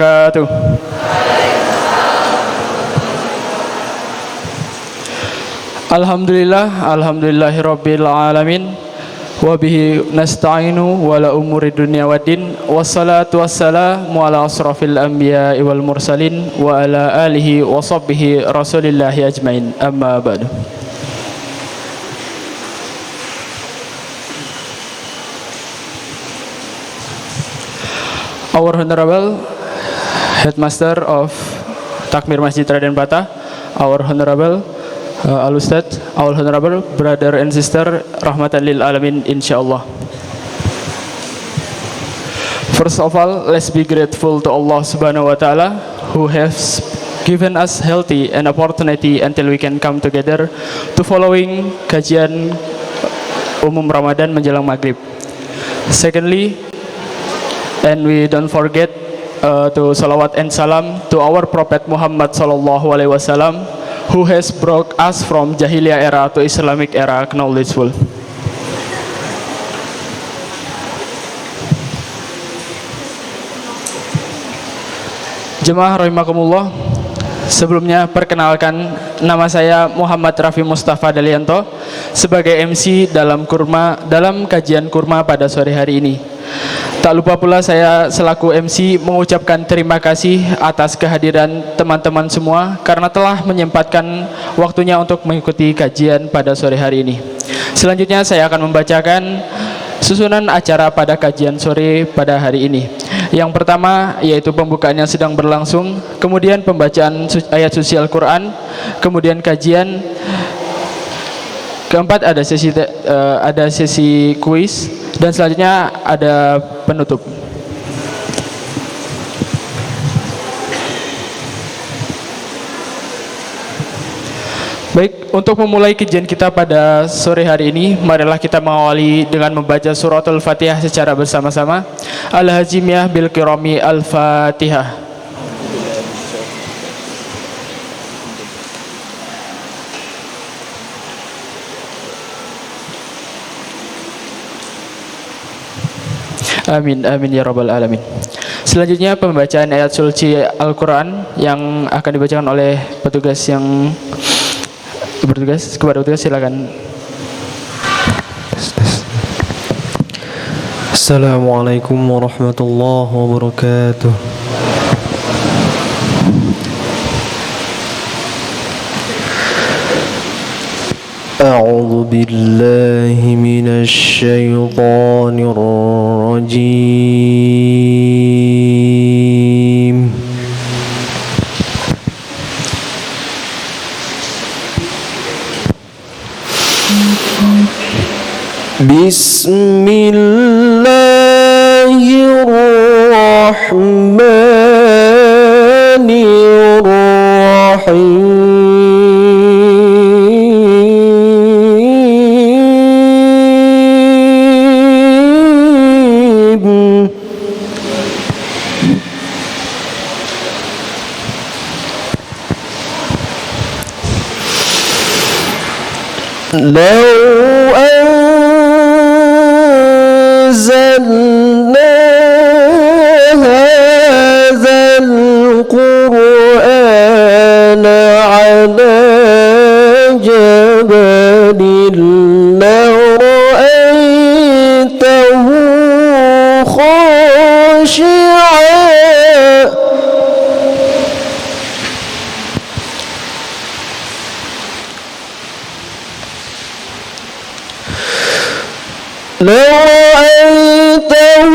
wabarakatuh. Alhamdulillahirabbil alamin wa bihi nasta'inu wala umuri dunya waddin wassalatu wassalamu ala asrafil anbiya'i wal mursalin wa ala alihi wa sahbihi rasulillahi ajmain, amma ba'du. Our Honorable Headmaster of Takmir Masjid Raden Patah, our Honorable Al-Ustad, our Honorable Brother and Sister, Rahmatan lil Alamin, insyaAllah. First of all, let's be grateful to Allah Subhanahu wa Ta'ala who has given us healthy and opportunity until we can come together to following kajian umum Ramadan menjelang maghrib. Secondly, and we don't forget to salawat and salam to our Prophet Muhammad sallallahu alaihi wasallam who has brought us from Jahiliyah era to Islamic era knowledgeful. Jemaah rahimakumullah, sebelumnya perkenalkan, nama saya Muhammad Rafi Mustafa Dalianto sebagai MC dalam kajian kurma pada sore hari ini. Tak lupa pula saya selaku MC mengucapkan terima kasih atas kehadiran teman-teman semua karena telah menyempatkan waktunya untuk mengikuti kajian pada sore hari ini. Selanjutnya saya akan membacakan susunan acara pada kajian sore pada hari ini. Yang pertama yaitu pembukaan yang sedang berlangsung, kemudian pembacaan ayat suci Al-Quran, kemudian kajian. Keempat ada sesi kuis, dan selanjutnya ada penutup. Baik, untuk memulai kajian kita pada sore hari ini, marilah kita mengawali dengan membaca suratul Fatihah secara bersama-sama. Al-Hazimiyah bil Kirami Al-Fatihah. Amin, amin ya rabbal alamin. Selanjutnya pembacaan ayat suci Al-Quran yang akan dibacakan oleh petugas yang bertugas. Kepada petugas silakan. Assalamualaikum warahmatullahi wabarakatuh. أعوذ بالله من الشيطان الرجيم بسم الله الرحمن الرحيم لو أنزلنا هذا القرآن على جبل لرأيته خاشعا لرأيته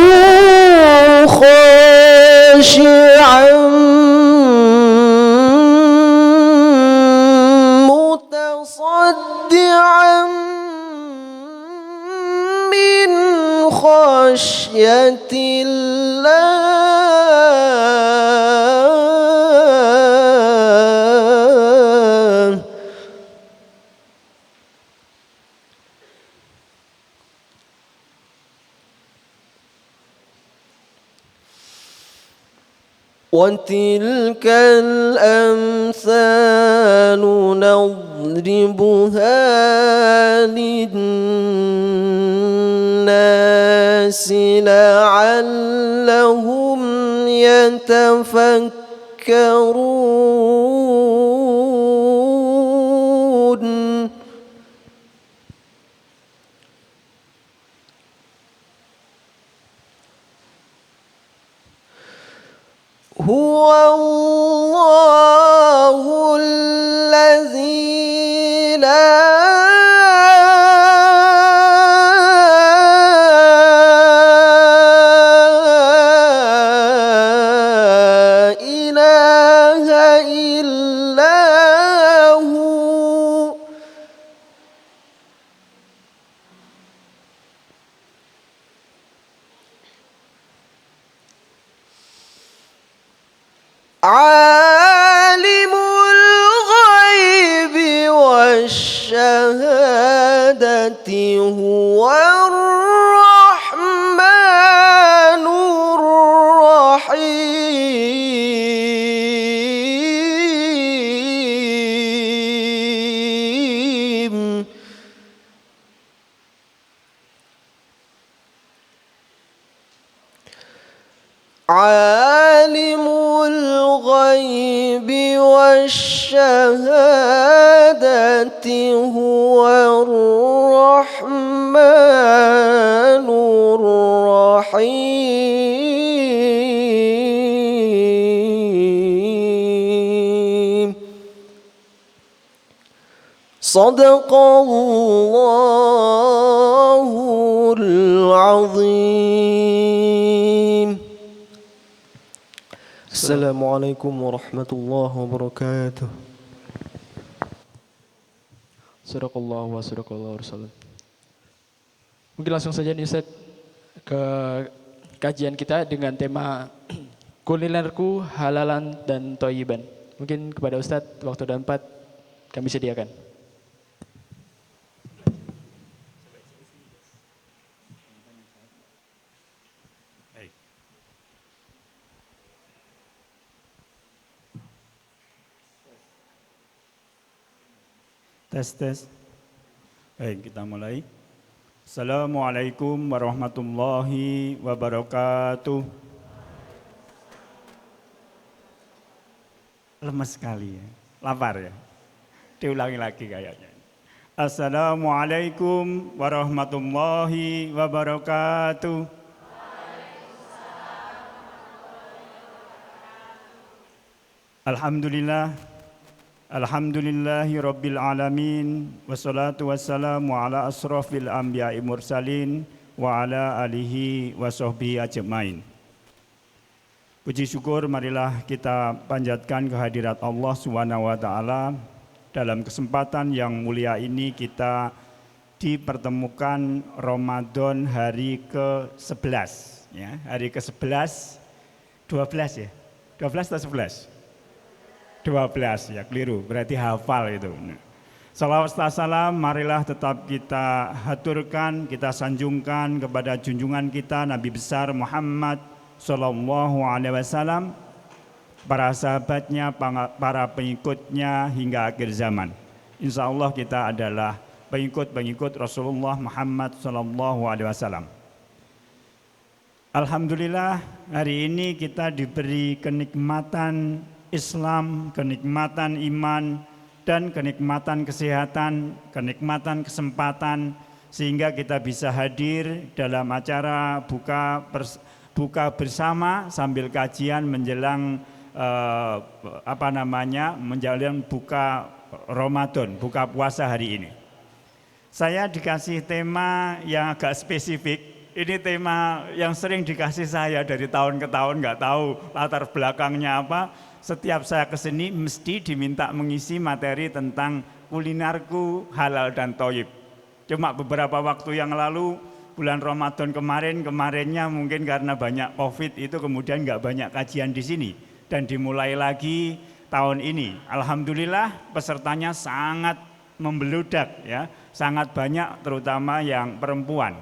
خاشعا متصدعا من خشية الله وتلك الأمثال نضربها للناس لعلهم يتفكرون هو الله الذي لا إله إلا هو عالم الغيب والشهادة هو الرحمن الرحيم عالم الغيب والشهادة هو الرحمن الرحيم صدق الله العظيم. Assalamualaikum warahmatullahi wabarakatuh. Sadaqallahu wa sadaqallahu rasulullah. Mungkin langsung saja nih Ustaz ke kajian kita dengan tema kulinerku halalan dan thayyiban. Mungkin kepada Ustadz waktu dan tempat kami sediakan. Tes. Baik, kita mulai. Assalamualaikum warahmatullahi wabarakatuh. Lemes sekali ya, lapar ya. Diulangi lagi kayaknya. Assalamualaikum warahmatullahi wabarakatuh. Alhamdulillah. Alhamdulillahi Rabbil Alamin. Wassalatu wassalamu ala asrafil anbiya'i mursalin wa ala alihi wa sahbihi ajmain. Puji syukur marilah kita panjatkan kehadirat Allah Subhanahu wa taala. Dalam kesempatan yang mulia ini kita dipertemukan Ramadan hari ke-11 ya, hari ke-11 12 ya. 12 atau 11? 12 ya, keliru, berarti hafal itu. Salawat salam marilah tetap kita haturkan, kita sanjungkan kepada junjungan kita Nabi besar Muhammad Sallallahu Alaihi Wasallam, para sahabatnya, para pengikutnya hingga akhir zaman. Insya Allah kita adalah pengikut Rasulullah Muhammad Sallallahu Alaihi Wasallam. Alhamdulillah hari ini kita diberi kenikmatan Islam, kenikmatan iman, dan kenikmatan kesehatan, kenikmatan kesempatan, sehingga kita bisa hadir dalam acara buka bersama sambil kajian menjelang menjelang buka Ramadan, buka puasa hari ini. Saya dikasih tema yang agak spesifik. Ini tema yang sering dikasih saya dari tahun ke tahun, nggak tahu latar belakangnya apa. Setiap saya kesini mesti diminta mengisi materi tentang kulinerku halal dan thayyib. Cuma beberapa waktu yang lalu, bulan Ramadan kemarinnya mungkin karena banyak COVID itu kemudian nggak banyak kajian di sini. Dan dimulai lagi tahun ini. Alhamdulillah pesertanya sangat membeludak ya, sangat banyak terutama yang perempuan.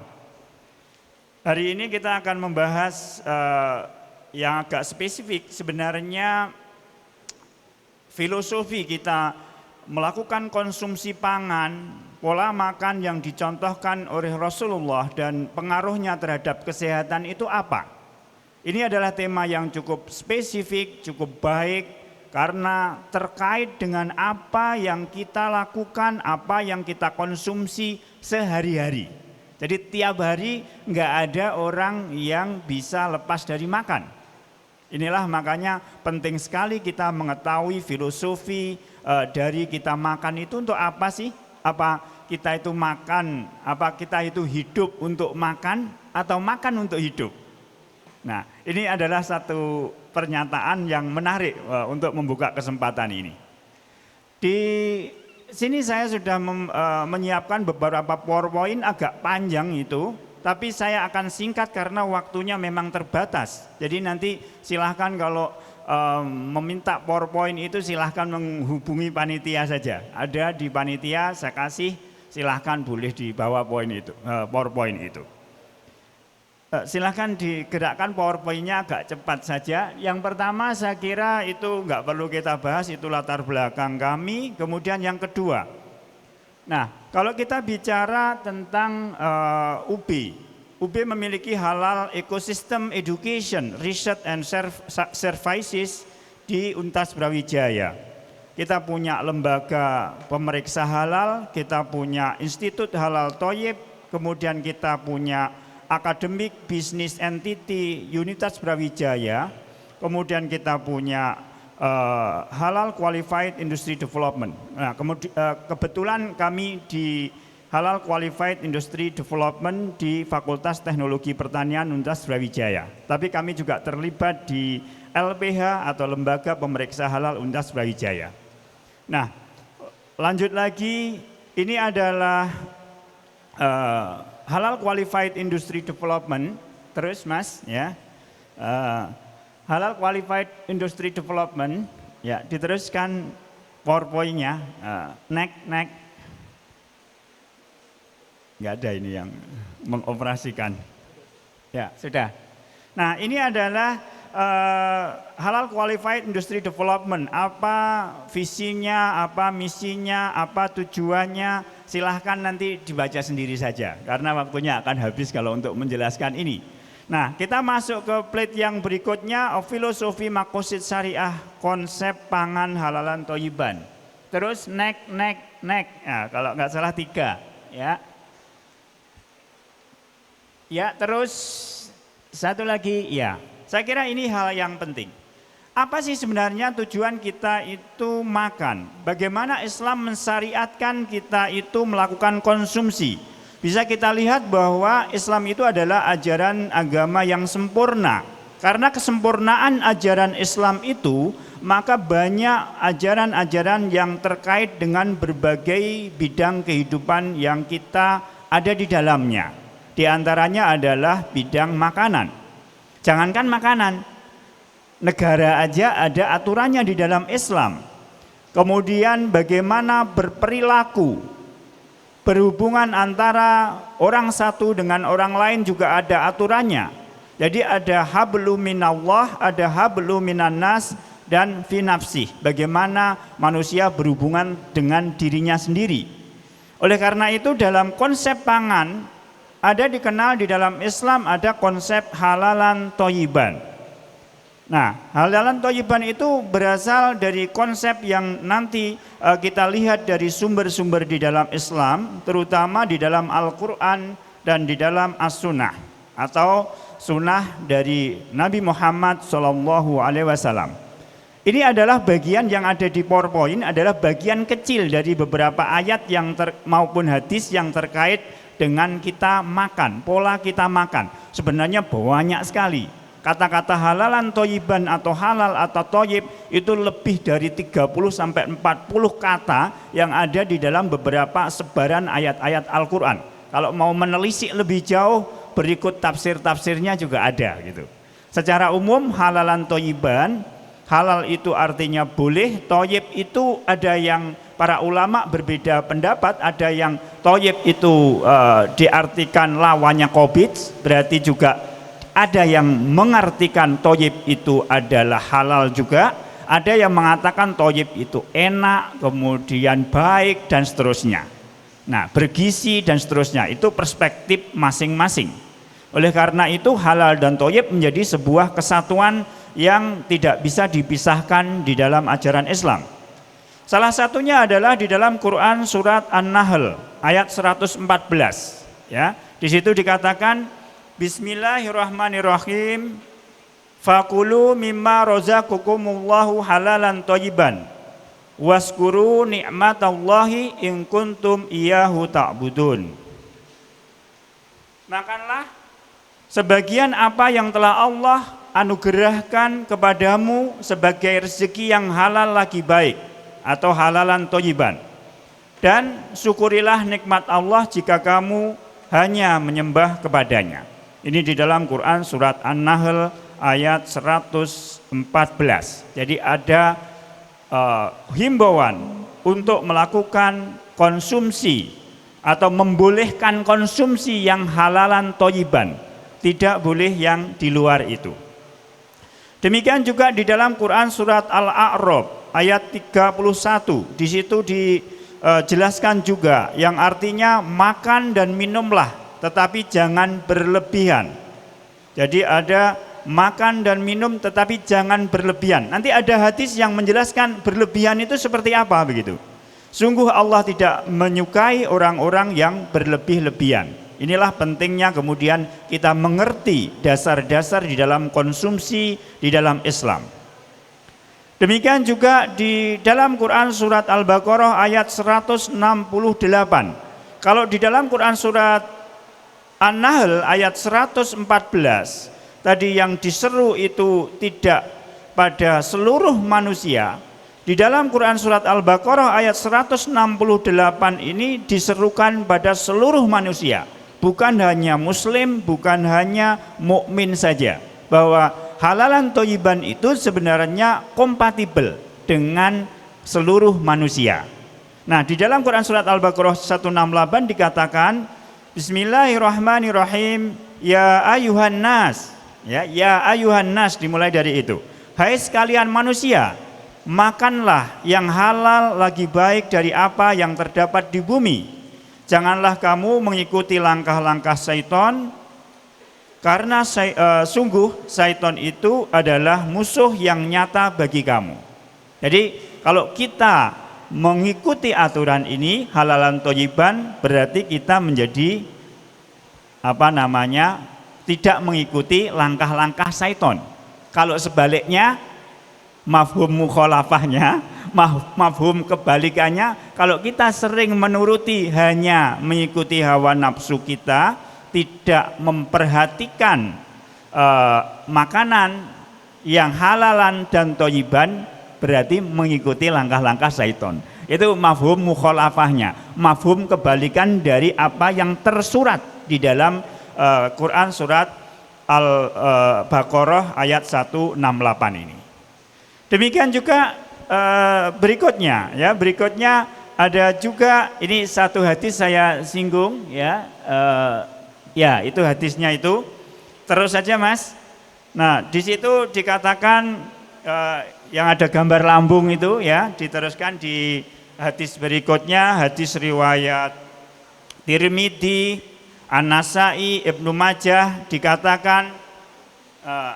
Hari ini kita akan membahas yang agak spesifik. Sebenarnya filosofi kita melakukan konsumsi pangan, pola makan yang dicontohkan oleh Rasulullah dan pengaruhnya terhadap kesehatan itu apa? Ini adalah tema yang cukup spesifik, cukup baik, karena terkait dengan apa yang kita lakukan, apa yang kita konsumsi sehari-hari. Jadi tiap hari nggak ada orang yang bisa lepas dari makan. Inilah makanya penting sekali kita mengetahui filosofi dari kita makan itu untuk apa sih? Apa kita itu makan, apa kita itu hidup untuk makan atau makan untuk hidup? Nah, ini adalah satu pernyataan yang menarik untuk membuka kesempatan ini. Di sini saya sudah menyiapkan beberapa PowerPoint agak panjang itu, tapi saya akan singkat karena waktunya memang terbatas. Jadi nanti silahkan kalau meminta PowerPoint itu silahkan menghubungi panitia saja. Ada di panitia, saya kasih, silahkan boleh dibawa PowerPoint itu. Silahkan digerakkan PowerPoint-nya agak cepat saja. Yang pertama saya kira itu nggak perlu kita bahas, itu latar belakang kami. Kemudian yang kedua, nah kalau kita bicara tentang UB memiliki halal ecosystem education, research and services di Untas Brawijaya. Kita punya lembaga pemeriksa halal, kita punya Institut Halal Thayyib, kemudian kita punya Academic Business Entity Unitas Brawijaya, kemudian kita punya Halal Qualified Industry Development. Nah, kebetulan kami di Halal Qualified Industry Development di Fakultas Teknologi Pertanian Unitas Brawijaya. Tapi kami juga terlibat di LPH atau Lembaga Pemeriksa Halal Unitas Brawijaya. Nah, lanjut lagi, ini adalah Halal Qualified Industry Development, terus Mas ya, Halal Qualified Industry Development, ya diteruskan PowerPoint-nya, next, nggak ada ini yang mengoperasikan, ya sudah. Nah ini adalah Halal Qualified Industry Development, apa visinya, apa misinya, apa tujuannya, silahkan nanti dibaca sendiri saja, karena waktunya akan habis kalau untuk menjelaskan ini. Nah kita masuk ke plate yang berikutnya, filosofi makosid syariah, konsep pangan halalan toyiban. Terus next, nah, kalau nggak salah 3, ya. Ya terus satu lagi, ya. Saya kira ini hal yang penting. Apa sih sebenarnya tujuan kita itu makan? Bagaimana Islam mensyariatkan kita itu melakukan konsumsi? Bisa kita lihat bahwa Islam itu adalah ajaran agama yang sempurna. Karena kesempurnaan ajaran Islam itu, maka banyak ajaran-ajaran yang terkait dengan berbagai bidang kehidupan yang kita ada di dalamnya. Di antaranya adalah bidang makanan. Jangankan makanan, negara aja ada aturannya di dalam Islam. Kemudian bagaimana berperilaku, berhubungan antara orang satu dengan orang lain juga ada aturannya. Jadi ada hablum minallah, ada hablum minan nas, dan fi nafsih. Bagaimana manusia berhubungan dengan dirinya sendiri. Oleh karena itu dalam konsep pangan, ada dikenal di dalam Islam ada konsep halalan toyiban. Nah, halalan toyiban itu berasal dari konsep yang nanti kita lihat dari sumber-sumber di dalam Islam, terutama di dalam Al-Quran dan di dalam As-Sunnah atau Sunnah dari Nabi Muhammad SAW. Ini adalah bagian yang ada di PowerPoint, adalah bagian kecil dari beberapa ayat yang maupun hadis yang terkait dengan kita makan, pola kita makan. Sebenarnya banyak sekali. Kata-kata halalan toyiban atau halal atau toyib itu lebih dari 30-40 kata yang ada di dalam beberapa sebaran ayat-ayat Al-Quran. Kalau mau menelisik lebih jauh, berikut tafsir-tafsirnya juga ada gitu. Secara umum halalan toyiban, halal itu artinya boleh, toyib itu ada yang para ulama berbeda pendapat, ada yang toyib itu diartikan lawannya qabidz, berarti juga ada yang mengartikan toyib itu adalah halal juga, ada yang mengatakan toyib itu enak, kemudian baik dan seterusnya. Nah, bergizi dan seterusnya, itu perspektif masing-masing. Oleh karena itu halal dan thayyib menjadi sebuah kesatuan yang tidak bisa dipisahkan di dalam ajaran Islam. Salah satunya adalah di dalam Quran surat An-Nahl ayat 114 ya. Di situ dikatakan Bismillahirrahmanirrahim Fakulu mimma razaqakumullahu halalan thayyiban waskuru ni'matallahi in kuntum iyyahu ta'budun. Makanlah sebagian apa yang telah Allah anugerahkan kepadamu sebagai rezeki yang halal lagi baik atau halalan thayyiban, dan syukurilah nikmat Allah jika kamu hanya menyembah kepadanya. Ini di dalam Quran surat An-Nahl ayat 114. Jadi ada himbauan untuk melakukan konsumsi atau membolehkan konsumsi yang halalan thayyiban, tidak boleh yang di luar itu. Demikian juga di dalam Quran surat Al-A'raf ayat 31. Di situ dijelaskan juga yang artinya makan dan minumlah tetapi jangan berlebihan. Jadi ada makan dan minum tetapi jangan berlebihan. Nanti ada hadis yang menjelaskan berlebihan itu seperti apa begitu. Sungguh Allah tidak menyukai orang-orang yang berlebih-lebihan. Inilah pentingnya kemudian kita mengerti dasar-dasar di dalam konsumsi di dalam Islam. Demikian juga di dalam Quran surat Al-Baqarah ayat 168. Kalau di dalam Quran surat An-Nahl ayat 114, tadi yang diseru itu tidak pada seluruh manusia. Di dalam Quran surat Al-Baqarah ayat 168 ini diserukan pada seluruh manusia. Bukan hanya muslim, bukan hanya mukmin saja. Bahwa halalan thayyiban itu sebenarnya kompatibel dengan seluruh manusia. Nah, di dalam Quran surat Al-Baqarah 168 dikatakan Bismillahirrahmanirrahim ya ayuhan nas. Ya ayuhan nas dimulai dari itu. Hai sekalian manusia, makanlah yang halal lagi baik dari apa yang terdapat di bumi. Janganlah kamu mengikuti langkah-langkah syaitan, karena sungguh syaitan itu adalah musuh yang nyata bagi kamu. Jadi kalau kita mengikuti aturan ini halalan thayyiban, berarti kita menjadi tidak mengikuti langkah-langkah syaitan. Kalau sebaliknya mafhum mukhalafahnya, mafhum kebalikannya, kalau kita sering menuruti hanya mengikuti hawa nafsu kita, tidak memperhatikan makanan yang halalan dan thayyiban, berarti mengikuti langkah-langkah syaitan. Itu mafhum mukhalafahnya, mafhum kebalikan dari apa yang tersurat di dalam Quran surat Al-Baqarah ayat 168 ini. Demikian juga berikutnya ada juga ini satu hadis saya singgung itu hadisnya itu terus saja Mas. Nah, di situ dikatakan yang ada gambar lambung itu ya, diteruskan di hadis berikutnya, hadis riwayat Tirmidzi, An-Nasai, Ibnu Majah, dikatakan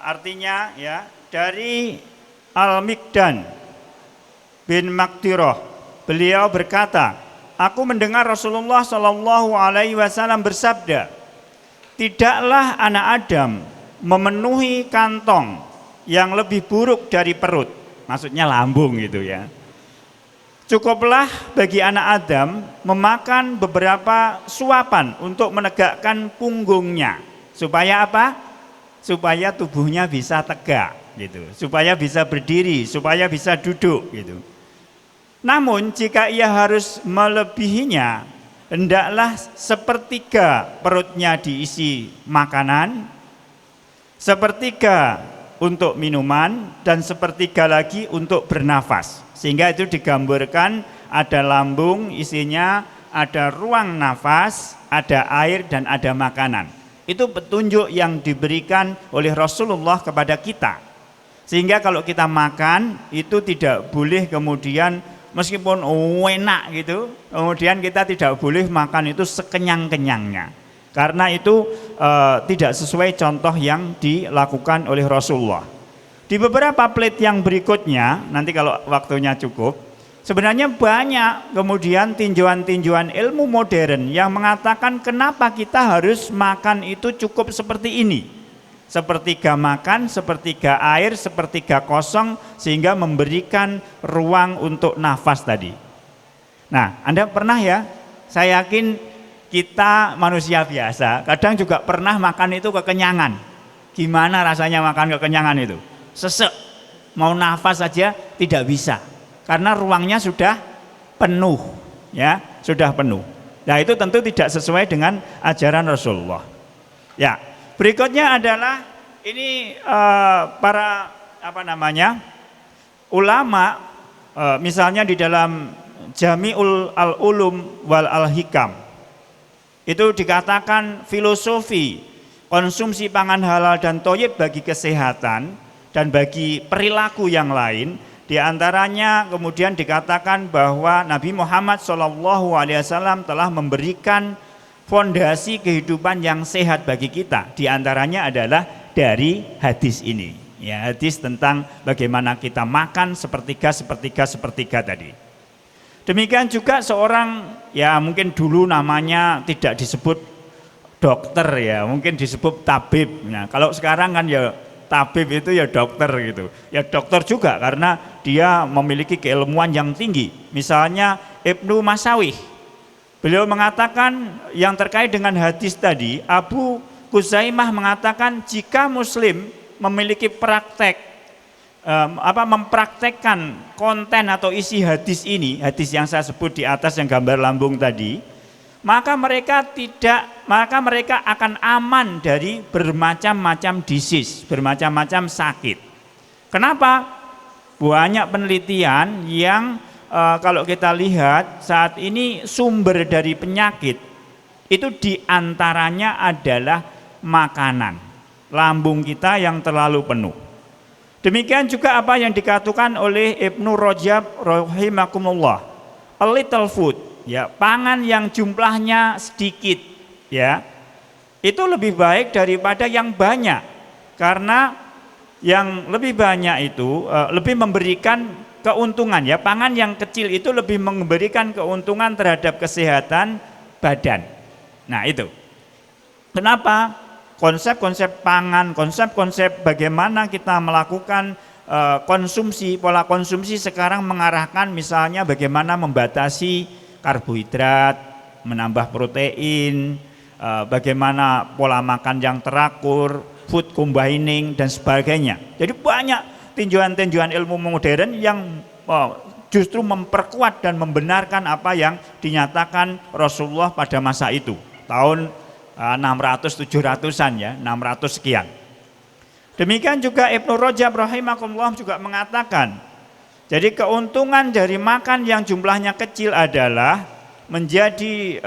artinya ya, dari Al-Mikdan bin Maktirah, beliau berkata, aku mendengar Rasulullah Shallallahu Alaihi Wasallam bersabda, tidaklah anak Adam memenuhi kantong yang lebih buruk dari perut, maksudnya lambung gitu ya. Cukuplah bagi anak Adam memakan beberapa suapan untuk menegakkan punggungnya, supaya apa? Supaya tubuhnya bisa tegak gitu, supaya bisa berdiri, supaya bisa duduk gitu. Namun jika ia harus melebihinya, hendaklah sepertiga perutnya diisi makanan, sepertiga untuk minuman, dan sepertiga lagi untuk bernafas. Sehingga itu digambarkan ada lambung isinya, ada ruang nafas, ada air, dan ada makanan. Itu petunjuk yang diberikan oleh Rasulullah kepada kita. Sehingga kalau kita makan itu tidak boleh kemudian meskipun enak gitu, kemudian kita tidak boleh makan itu sekenyang-kenyangnya. Karena itu tidak sesuai contoh yang dilakukan oleh Rasulullah. Di beberapa plate yang berikutnya, nanti kalau waktunya cukup, sebenarnya banyak kemudian tinjauan-tinjauan ilmu modern yang mengatakan kenapa kita harus makan itu cukup seperti ini. Sepertiga makan, sepertiga air, sepertiga kosong, sehingga memberikan ruang untuk nafas tadi. Nah, Anda pernah ya, saya yakin kita manusia biasa, kadang juga pernah makan itu kekenyangan. Gimana rasanya makan kekenyangan itu? Sesek, mau nafas saja tidak bisa. Karena ruangnya sudah penuh, ya, sudah penuh. Nah, itu tentu tidak sesuai dengan ajaran Rasulullah. Ya, berikutnya adalah ini para ulama, misalnya di dalam Jami'ul Al-Ulum wal Al-Hikam itu dikatakan filosofi konsumsi pangan halal dan thayyib bagi kesehatan dan bagi perilaku yang lain. Di antaranya kemudian dikatakan bahwa Nabi Muhammad SAW telah memberikan fondasi kehidupan yang sehat bagi kita. Di antaranya adalah dari hadis ini, ya, hadis tentang bagaimana kita makan sepertiga tadi. Demikian juga seorang, ya mungkin dulu namanya tidak disebut dokter, ya mungkin disebut tabib. Nah, kalau sekarang kan ya tabib itu ya dokter gitu. Ya dokter juga karena dia memiliki keilmuan yang tinggi. Misalnya Ibnu Masawih, beliau mengatakan yang terkait dengan hadis tadi, Abu Kuzaimah mengatakan jika muslim memiliki praktek mempraktekkan konten atau isi hadis ini, hadis yang saya sebut di atas yang gambar lambung tadi, maka mereka akan aman dari bermacam-macam disease, bermacam-macam sakit. Kenapa? Banyak penelitian yang kalau kita lihat saat ini sumber dari penyakit itu diantaranya adalah makanan, lambung kita yang terlalu penuh. Demikian juga apa yang dikatakan oleh Ibnu Rajab rahimakumullah, a little food, ya, pangan yang jumlahnya sedikit, ya, itu lebih baik daripada yang banyak, karena yang lebih banyak itu lebih memberikan keuntungan, ya, pangan yang kecil itu lebih memberikan keuntungan terhadap kesehatan badan. Nah, itu kenapa konsep-konsep pangan, konsep-konsep bagaimana kita melakukan konsumsi, pola konsumsi sekarang mengarahkan misalnya bagaimana membatasi karbohidrat, menambah protein, bagaimana pola makan yang teratur, food combining dan sebagainya. Jadi banyak tinjauan-tinjauan ilmu modern yang justru memperkuat dan membenarkan apa yang dinyatakan Rasulullah pada masa itu, tahun 600-700an, ya, 600 sekian. Demikian juga Ibnu Rajab rahimahullah juga mengatakan, jadi keuntungan dari makan yang jumlahnya kecil adalah menjadi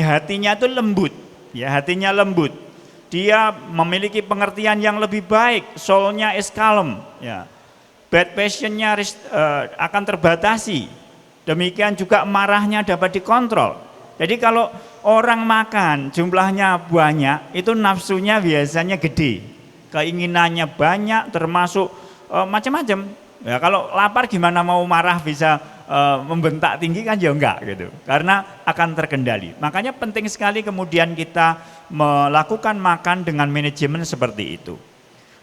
hatinya itu lembut, ya, hatinya lembut. Dia memiliki pengertian yang lebih baik, soulnya is calm, ya. Bad passionnya akan terbatasi. Demikian juga marahnya dapat dikontrol. Jadi kalau orang makan jumlahnya banyak, itu nafsunya biasanya gede, keinginannya banyak, termasuk macam-macam. Ya, kalau lapar gimana mau marah bisa membentak tinggi kan ya enggak gitu, karena akan terkendali. Makanya penting sekali kemudian kita melakukan makan dengan manajemen seperti itu.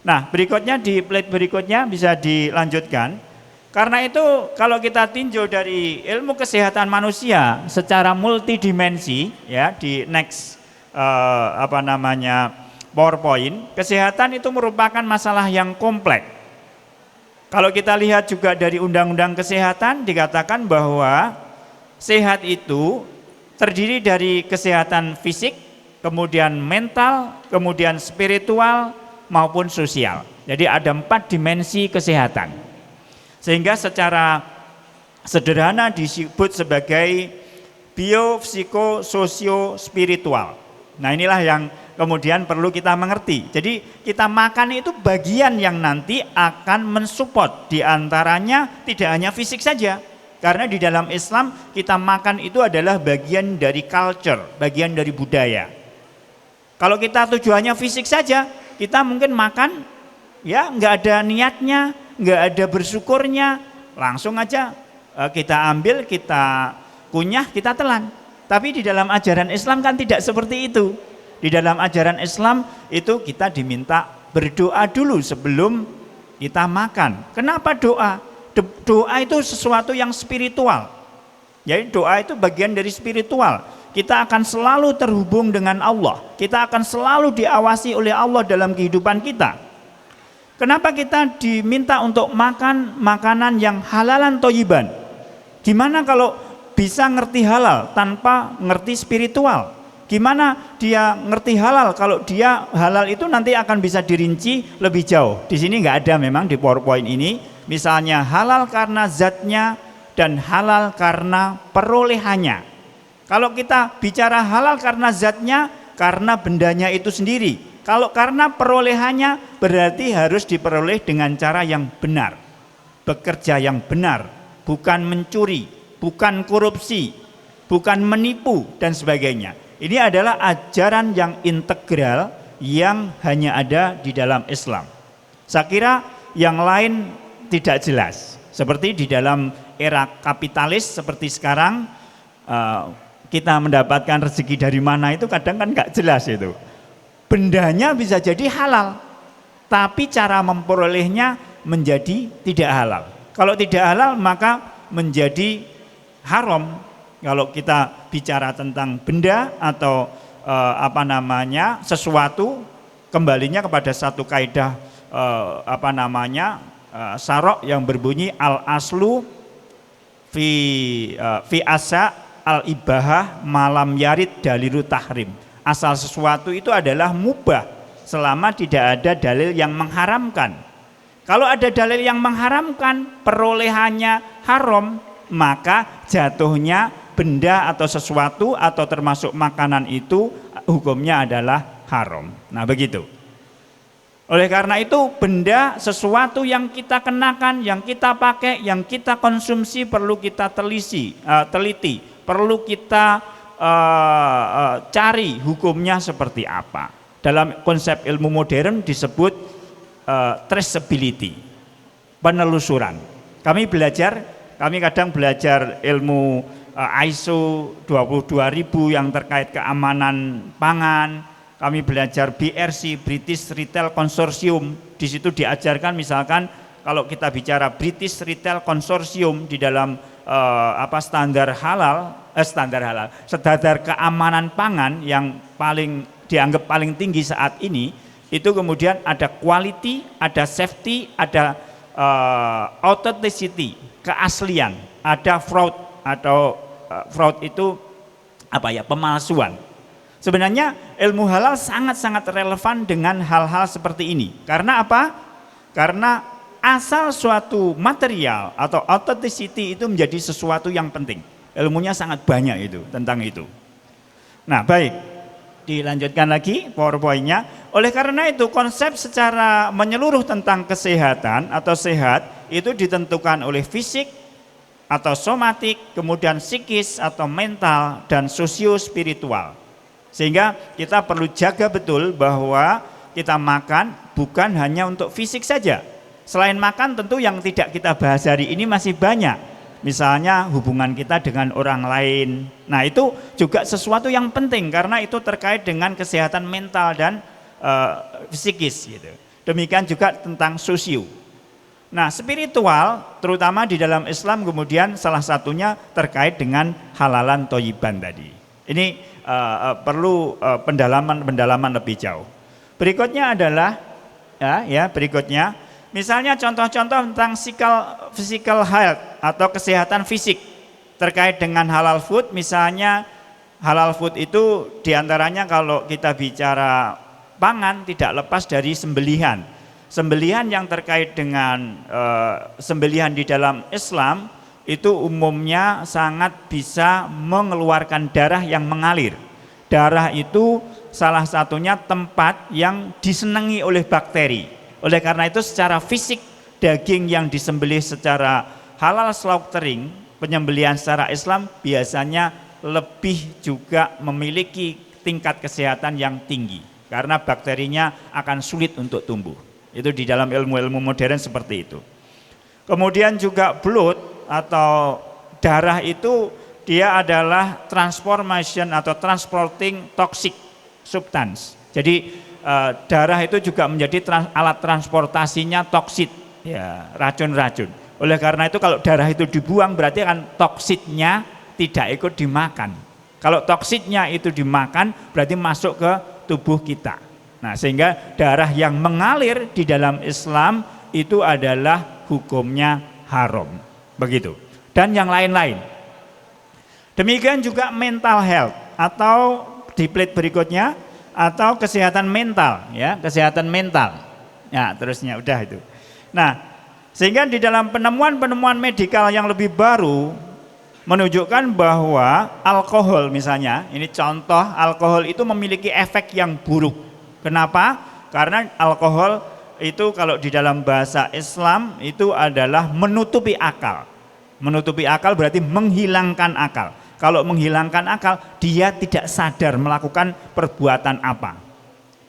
Nah, berikutnya di plate berikutnya bisa dilanjutkan. Karena itu kalau kita tinjau dari ilmu kesehatan manusia secara multidimensi, ya, di next PowerPoint, kesehatan itu merupakan masalah yang kompleks. Kalau kita lihat juga dari undang-undang kesehatan dikatakan bahwa sehat itu terdiri dari kesehatan fisik, kemudian mental, kemudian spiritual maupun sosial. Jadi ada 4 dimensi kesehatan. Sehingga secara sederhana disebut sebagai biopsikososio-spiritual. Nah, inilah yang kemudian perlu kita mengerti. Jadi kita makan itu bagian yang nanti akan mensupport, diantaranya tidak hanya fisik saja. Karena di dalam Islam kita makan itu adalah bagian dari culture, bagian dari budaya. Kalau kita tujuannya fisik saja, kita mungkin makan ya nggak ada niatnya, nggak ada bersyukurnya, langsung aja kita ambil, kita kunyah, kita telan. Tapi di dalam ajaran Islam kan tidak seperti itu. Di dalam ajaran Islam itu kita diminta berdoa dulu sebelum kita makan. Kenapa doa? Doa itu sesuatu yang spiritual. Jadi doa itu bagian dari spiritual. Kita akan selalu terhubung dengan Allah. Kita akan selalu diawasi oleh Allah dalam kehidupan kita. Kenapa kita diminta untuk makan makanan yang halalan thayyiban? Gimana kalau bisa ngerti halal tanpa ngerti spiritual? Gimana dia ngerti halal kalau dia halal itu nanti akan bisa dirinci lebih jauh. Di sini nggak ada memang di PowerPoint ini. Misalnya halal karena zatnya dan halal karena perolehannya. Kalau kita bicara halal karena zatnya, karena bendanya itu sendiri. Kalau karena perolehannya berarti harus diperoleh dengan cara yang benar. Bekerja yang benar, bukan mencuri, bukan korupsi, bukan menipu dan sebagainya. Ini adalah ajaran yang integral yang hanya ada di dalam Islam. Saya kira yang lain tidak jelas. Seperti di dalam era kapitalis seperti sekarang, kita mendapatkan rezeki dari mana itu kadang kan nggak jelas itu. Bendanya bisa jadi halal, tapi cara memperolehnya menjadi tidak halal. Kalau tidak halal maka menjadi haram. Kalau kita bicara tentang benda atau sesuatu, kembalinya kepada satu kaidah syarok yang berbunyi al aslu fi asa al ibahah malam yarid dalilu tahrim. Asal sesuatu itu adalah mubah selama tidak ada dalil yang mengharamkan. Kalau ada dalil yang mengharamkan, perolehannya haram, maka jatuhnya benda atau sesuatu atau termasuk makanan itu hukumnya adalah haram. Nah begitu. Oleh karena itu benda, sesuatu yang kita kenakan, yang kita pakai, yang kita konsumsi perlu kita teliti, perlu kita cari hukumnya seperti apa. Dalam konsep ilmu modern disebut traceability, penelusuran. Kami kadang belajar ilmu ISO 22000 yang terkait keamanan pangan. Kami belajar BRC, British Retail Consortium. Di situ diajarkan misalkan kalau kita bicara British Retail Consortium di dalam standar keamanan pangan yang dianggap paling tinggi saat ini, itu kemudian ada quality, ada safety, ada authenticity, keaslian, ada fraud atau fraud itu pemalsuan. Sebenarnya ilmu halal sangat-sangat relevan dengan hal-hal seperti ini. Karena apa? Karena asal suatu material atau authenticity itu menjadi sesuatu yang penting. Ilmunya sangat banyak itu tentang itu. Nah baik, dilanjutkan lagi PowerPoint-nya. Oleh karena itu konsep secara menyeluruh tentang kesehatan atau sehat itu ditentukan oleh fisik atau somatik, kemudian psikis atau mental, dan sosio-spiritual. Sehingga kita perlu jaga betul bahwa kita makan bukan hanya untuk fisik saja. Selain makan tentu yang tidak kita bahas hari ini masih banyak. Misalnya hubungan kita dengan orang lain. Nah itu juga sesuatu yang penting karena itu terkait dengan kesehatan mental dan psikis gitu. Demikian juga tentang sosio. Nah spiritual terutama di dalam Islam kemudian salah satunya terkait dengan halalan thayyiban tadi. Ini perlu pendalaman lebih jauh. Berikutnya adalah berikutnya misalnya contoh-contoh tentang physical health atau kesehatan fisik terkait dengan halal food. Misalnya halal food itu diantaranya kalau kita bicara pangan tidak lepas dari sembelihan. Sembelihan yang terkait dengan sembelihan di dalam Islam itu umumnya sangat bisa mengeluarkan darah yang mengalir. Darah itu salah satunya tempat yang disenangi oleh bakteri. Oleh karena itu secara fisik daging yang disembelih secara halal slaughtering, penyembelihan secara Islam biasanya lebih juga memiliki tingkat kesehatan yang tinggi. karena bakterinya akan sulit untuk tumbuh. Itu di dalam ilmu-ilmu modern seperti itu. Kemudian juga blood atau darah itu dia adalah transformation atau transporting toxic substance. Jadi darah itu juga menjadi alat transportasinya toksit, ya, racun-racun. Oleh karena itu kalau darah itu dibuang berarti kan toksitnya tidak ikut dimakan. Kalau toksitnya itu dimakan berarti masuk ke tubuh kita. Nah, sehingga darah yang mengalir di dalam Islam itu adalah hukumnya haram. Begitu. Dan yang lain-lain. Demikian juga mental health atau di plate berikutnya atau kesehatan mental, ya, kesehatan mental. Ya, terusnya udah itu. Nah, sehingga di dalam penemuan-penemuan medikal yang lebih baru menunjukkan bahwa alkohol misalnya, ini contoh alkohol itu memiliki efek yang buruk. Kenapa? Karena alkohol itu kalau di dalam bahasa Islam itu adalah menutupi akal. Menutupi akal berarti menghilangkan akal. Kalau menghilangkan akal, dia tidak sadar melakukan perbuatan apa.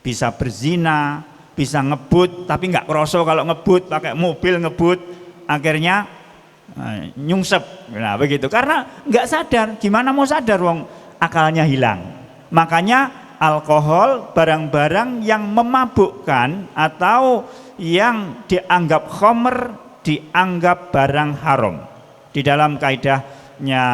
Bisa berzina, bisa ngebut, tapi nggak kroso kalau ngebut, pakai mobil ngebut, akhirnya nyungsep. Nah begitu, karena nggak sadar. Gimana mau sadar wong akalnya hilang. Makanya alkohol, barang-barang yang memabukkan atau yang dianggap khamr, dianggap barang haram. Di dalam kaidahnya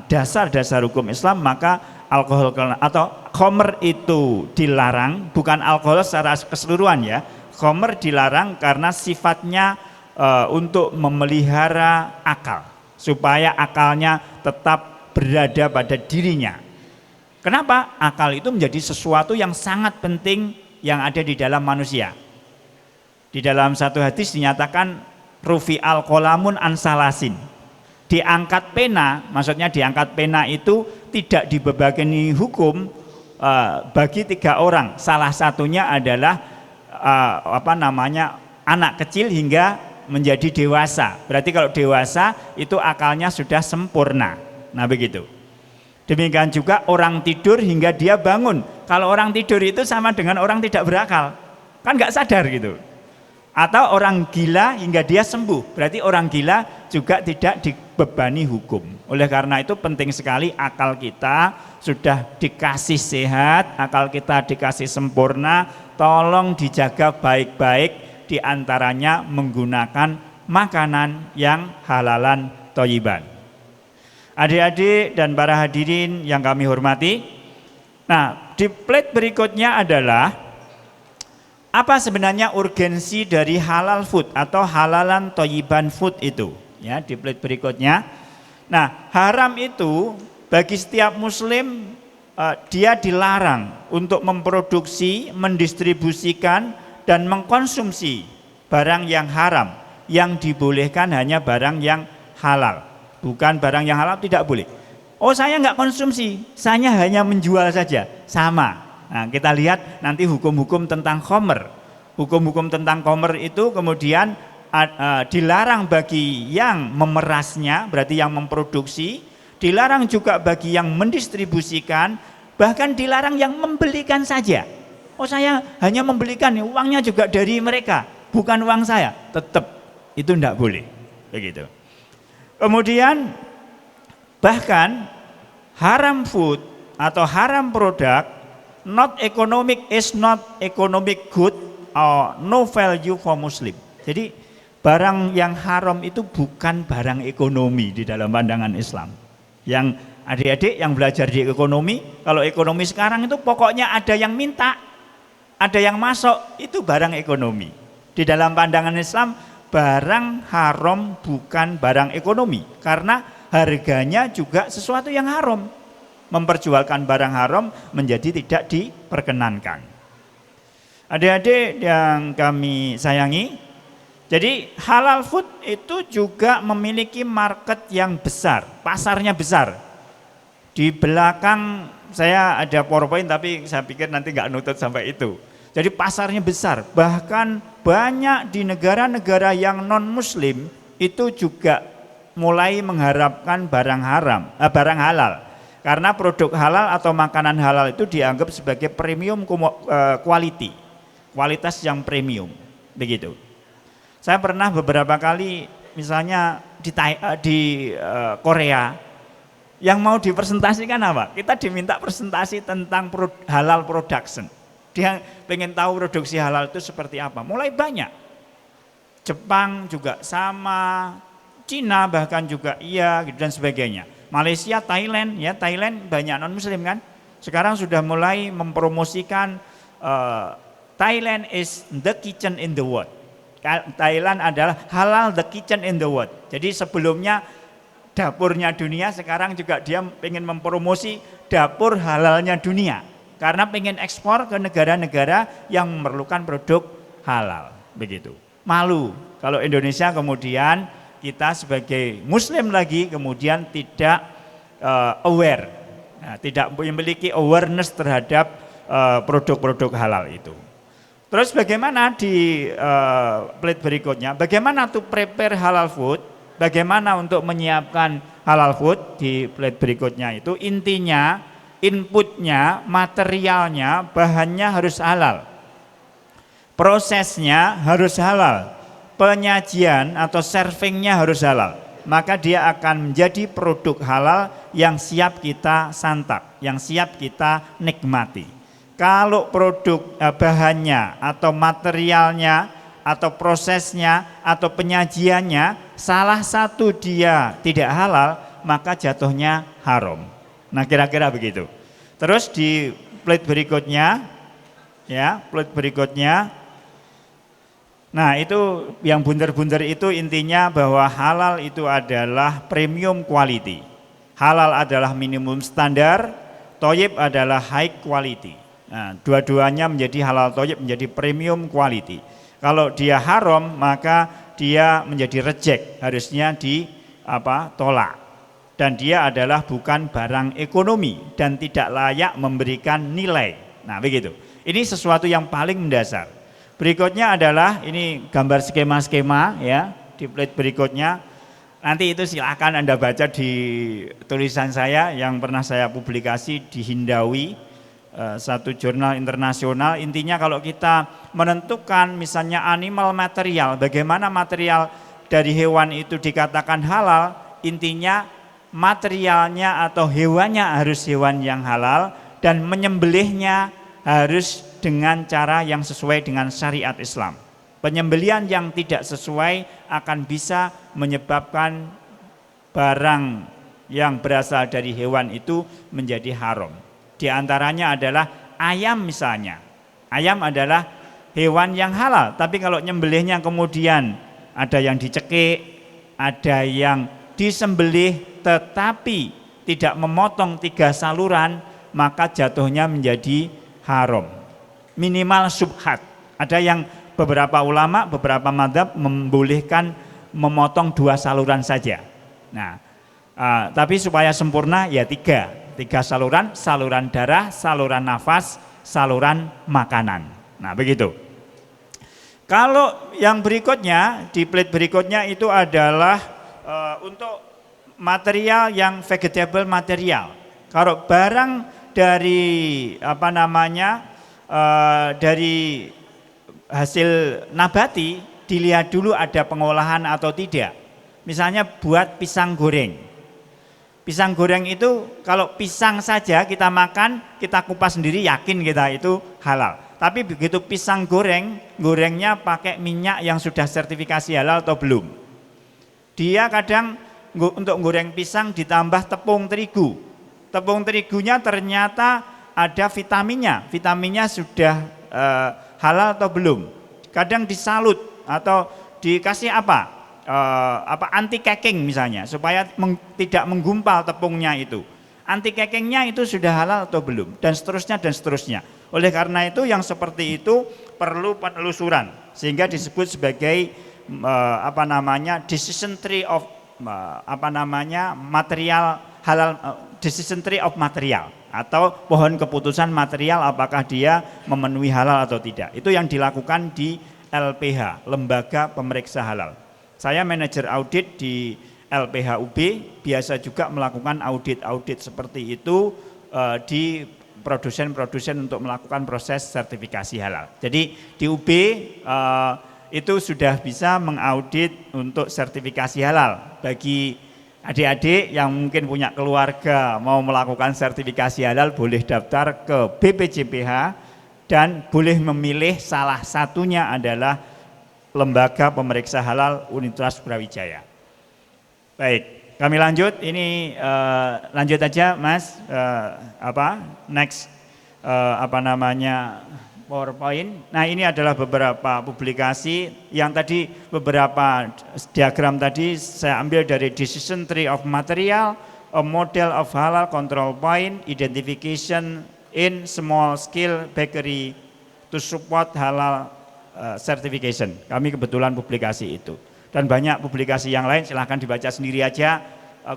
dasar-dasar hukum Islam, maka alkohol atau khamr itu dilarang, bukan alkohol secara keseluruhan ya. Khamr dilarang karena sifatnya untuk memelihara akal, supaya akalnya tetap berada pada dirinya. Kenapa? Akal itu menjadi sesuatu yang sangat penting yang ada di dalam manusia. Di dalam satu hadis dinyatakan rufi al-qalamun ansalasin. Diangkat pena, maksudnya diangkat pena itu tidak dibebani hukum bagi 3 orang. Salah satunya adalah anak kecil hingga menjadi dewasa. Berarti kalau dewasa itu akalnya sudah sempurna. Nah begitu. Demikian juga orang tidur hingga dia bangun. Kalau orang tidur itu sama dengan orang tidak berakal, kan nggak sadar gitu. Atau orang gila hingga dia sembuh, berarti orang gila juga tidak dibebani hukum. Oleh karena itu penting sekali akal kita sudah dikasih sehat, akal kita dikasih sempurna, tolong dijaga baik-baik, diantaranya menggunakan makanan yang halalan thayyiban. Adik-adik dan para hadirin yang kami hormati, nah di plate berikutnya adalah apa sebenarnya urgensi dari halal food atau halalan thayyiban food itu, ya, di plate berikutnya. Nah, haram itu bagi setiap muslim dia dilarang untuk memproduksi, mendistribusikan dan mengkonsumsi barang yang haram. Yang dibolehkan hanya barang yang halal, bukan barang yang halal tidak boleh. Oh, saya nggak konsumsi, saya hanya menjual saja, sama. Nah, kita lihat nanti hukum-hukum tentang khamr. Hukum-hukum tentang khamr itu kemudian dilarang bagi yang memerasnya, berarti yang memproduksi, dilarang juga bagi yang mendistribusikan, bahkan dilarang yang membelikan saja. Oh, saya hanya membelikan, uangnya juga dari mereka, bukan uang saya. Tetap itu tidak boleh. Begitu. Kemudian bahkan haram food atau haram produk, not economic is not economic good or no value for Muslim. Jadi barang yang haram itu bukan barang ekonomi di dalam pandangan Islam. Yang adik-adik yang belajar di ekonomi, kalau ekonomi sekarang itu pokoknya ada yang minta, ada yang masuk, itu barang ekonomi. Di dalam pandangan Islam, barang haram bukan barang ekonomi, karena harganya juga sesuatu yang haram. Memperjualkan barang haram menjadi tidak diperkenankan. Adik-adik yang kami sayangi, jadi halal food itu juga memiliki market yang besar, pasarnya besar. Di belakang saya ada PowerPoint tapi saya pikir nanti nggak nutut sampai itu. Jadi pasarnya besar, bahkan banyak di negara-negara yang non-muslim itu juga mulai mengharapkan barang halal. Karena produk halal atau makanan halal itu dianggap sebagai premium quality, kualitas yang premium, begitu. Saya pernah beberapa kali misalnya di Korea, yang mau dipresentasikan apa? Kita diminta presentasi tentang halal production. Dia pengen tahu produksi halal itu seperti apa. Mulai banyak. Jepang juga sama, Cina bahkan juga iya gitu dan sebagainya. Malaysia, Thailand, ya Thailand banyak non muslim kan. Sekarang sudah mulai mempromosikan Thailand is the kitchen in the world. Thailand adalah halal the kitchen in the world. Jadi sebelumnya dapurnya dunia, sekarang juga dia pengen mempromosi dapur halalnya dunia. Karena pengen ekspor ke negara-negara yang memerlukan produk halal, begitu. Malu kalau Indonesia kemudian kita sebagai muslim lagi kemudian tidak aware, tidak memiliki awareness terhadap produk-produk halal itu. Terus bagaimana di plate berikutnya, bagaimana to prepare halal food, bagaimana untuk menyiapkan halal food di plate berikutnya itu intinya inputnya, materialnya, bahannya harus halal. Prosesnya harus halal. Penyajian atau servingnya harus halal, maka dia akan menjadi produk halal yang siap kita santap, yang siap kita nikmati. Kalau produk bahannya atau materialnya atau prosesnya atau penyajiannya salah satu dia tidak halal, maka jatuhnya haram. Nah kira-kira begitu. Terus di plate berikutnya, ya plate berikutnya. Nah itu yang bundar-bundar itu intinya bahwa halal itu adalah premium quality. Halal adalah minimum standar, thayyib adalah high quality. Nah, dua-duanya menjadi halal thayyib menjadi premium quality. Kalau dia haram maka dia menjadi reject, harusnya tolak. Dan dia adalah bukan barang ekonomi dan tidak layak memberikan nilai. Nah begitu. Ini sesuatu yang paling mendasar. Berikutnya adalah ini gambar skema-skema ya di plate berikutnya. Nanti itu silakan Anda baca di tulisan saya yang pernah saya publikasi di Hindawi, satu jurnal internasional. Intinya kalau kita menentukan misalnya animal material, bagaimana material dari hewan itu dikatakan halal, intinya materialnya atau hewannya harus hewan yang halal dan menyembelihnya harus dengan cara yang sesuai dengan syariat Islam. Penyembelihan yang tidak sesuai akan bisa menyebabkan barang yang berasal dari hewan itu menjadi haram. Di antaranya adalah ayam misalnya. Ayam adalah hewan yang halal, tapi kalau nyembelihnya kemudian ada yang dicekik, ada yang disembelih tetapi tidak memotong 3 saluran, maka jatuhnya menjadi haram. Minimal subhat. Ada yang beberapa ulama, beberapa madzhab membolehkan memotong 2 saluran saja. Nah, tapi supaya sempurna ya 3 saluran, saluran darah, saluran nafas, saluran makanan. Nah begitu. Kalau yang berikutnya, di plate berikutnya itu adalah untuk material yang vegetable material. Kalau barang dari dari hasil nabati dilihat dulu ada pengolahan atau tidak. Misalnya buat pisang goreng. Pisang goreng itu kalau pisang saja kita makan, kita kupas sendiri yakin kita itu halal. Tapi begitu pisang gorengnya pakai minyak yang sudah sertifikasi halal atau belum. Dia kadang untuk goreng pisang ditambah tepung terigu. Tepung terigunya ternyata ada vitaminnya sudah halal atau belum. Kadang disalut atau dikasih anti caking misalnya supaya tidak menggumpal tepungnya itu. Anti cakingnya itu sudah halal atau belum dan seterusnya. Oleh karena itu yang seperti itu perlu penelusuran sehingga disebut sebagai decision tree of material halal, decision tree of material atau pohon keputusan material apakah dia memenuhi halal atau tidak. Itu yang dilakukan di LPH, Lembaga Pemeriksa Halal. Saya manajer audit di LPHUB biasa juga melakukan audit-audit seperti itu di produsen-produsen untuk melakukan proses sertifikasi halal. Jadi di UB itu sudah bisa mengaudit untuk sertifikasi halal. Bagi adik-adik yang mungkin punya keluarga mau melakukan sertifikasi halal boleh daftar ke BPJPH dan boleh memilih salah satunya adalah Lembaga Pemeriksa Halal Universitas Brawijaya. Baik, kami lanjut. Ini lanjut aja, Mas. Next PowerPoint. Nah, ini adalah beberapa publikasi yang tadi beberapa diagram tadi saya ambil dari Decision Tree of Material, a Model of Halal Control Point, Identification in Small Scale Bakery to Support Halal Certification. Kami kebetulan publikasi itu. Dan banyak publikasi yang lain, silahkan dibaca sendiri aja,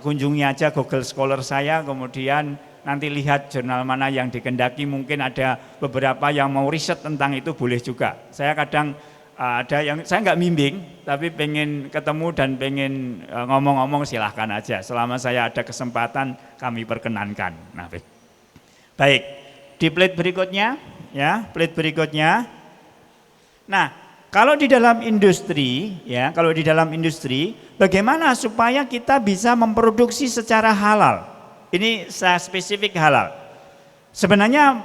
kunjungi aja Google Scholar saya, kemudian nanti lihat jurnal mana yang dikendaki, mungkin ada beberapa yang mau riset tentang itu boleh juga. Saya kadang ada yang, saya nggak bimbing, tapi pengen ketemu dan pengen ngomong-ngomong silahkan aja, selama saya ada kesempatan kami perkenankan. Nah, baik, di plate berikutnya, ya, plate berikutnya. Nah, kalau di dalam industri, ya, kalau di dalam industri, bagaimana supaya kita bisa memproduksi secara halal? Ini saya spesifik halal. Sebenarnya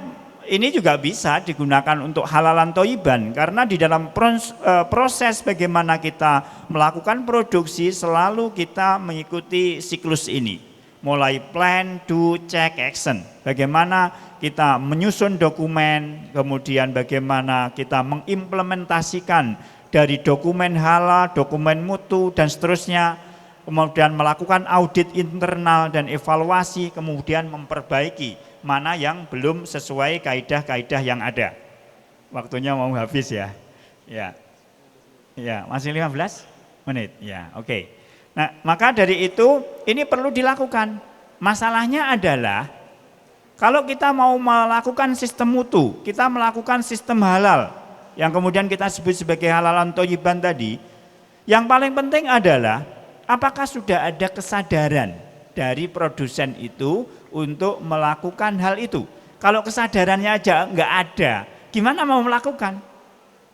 ini juga bisa digunakan untuk halalan toiban, karena di dalam proses bagaimana kita melakukan produksi selalu kita mengikuti siklus ini. Mulai plan, do, check, action. Bagaimana kita menyusun dokumen, kemudian bagaimana kita mengimplementasikan dari dokumen halal, dokumen mutu, dan seterusnya, kemudian melakukan audit internal dan evaluasi, kemudian memperbaiki mana yang belum sesuai kaidah-kaidah yang ada. Waktunya mau habis ya. Ya, masih 15 menit. Ya, oke. Nah, maka dari itu ini perlu dilakukan. Masalahnya adalah kalau kita mau melakukan sistem mutu, kita melakukan sistem halal yang kemudian kita sebut sebagai halalan toyiban tadi, yang paling penting adalah apakah sudah ada kesadaran dari produsen itu untuk melakukan hal itu. Kalau kesadarannya aja nggak ada, gimana mau melakukan?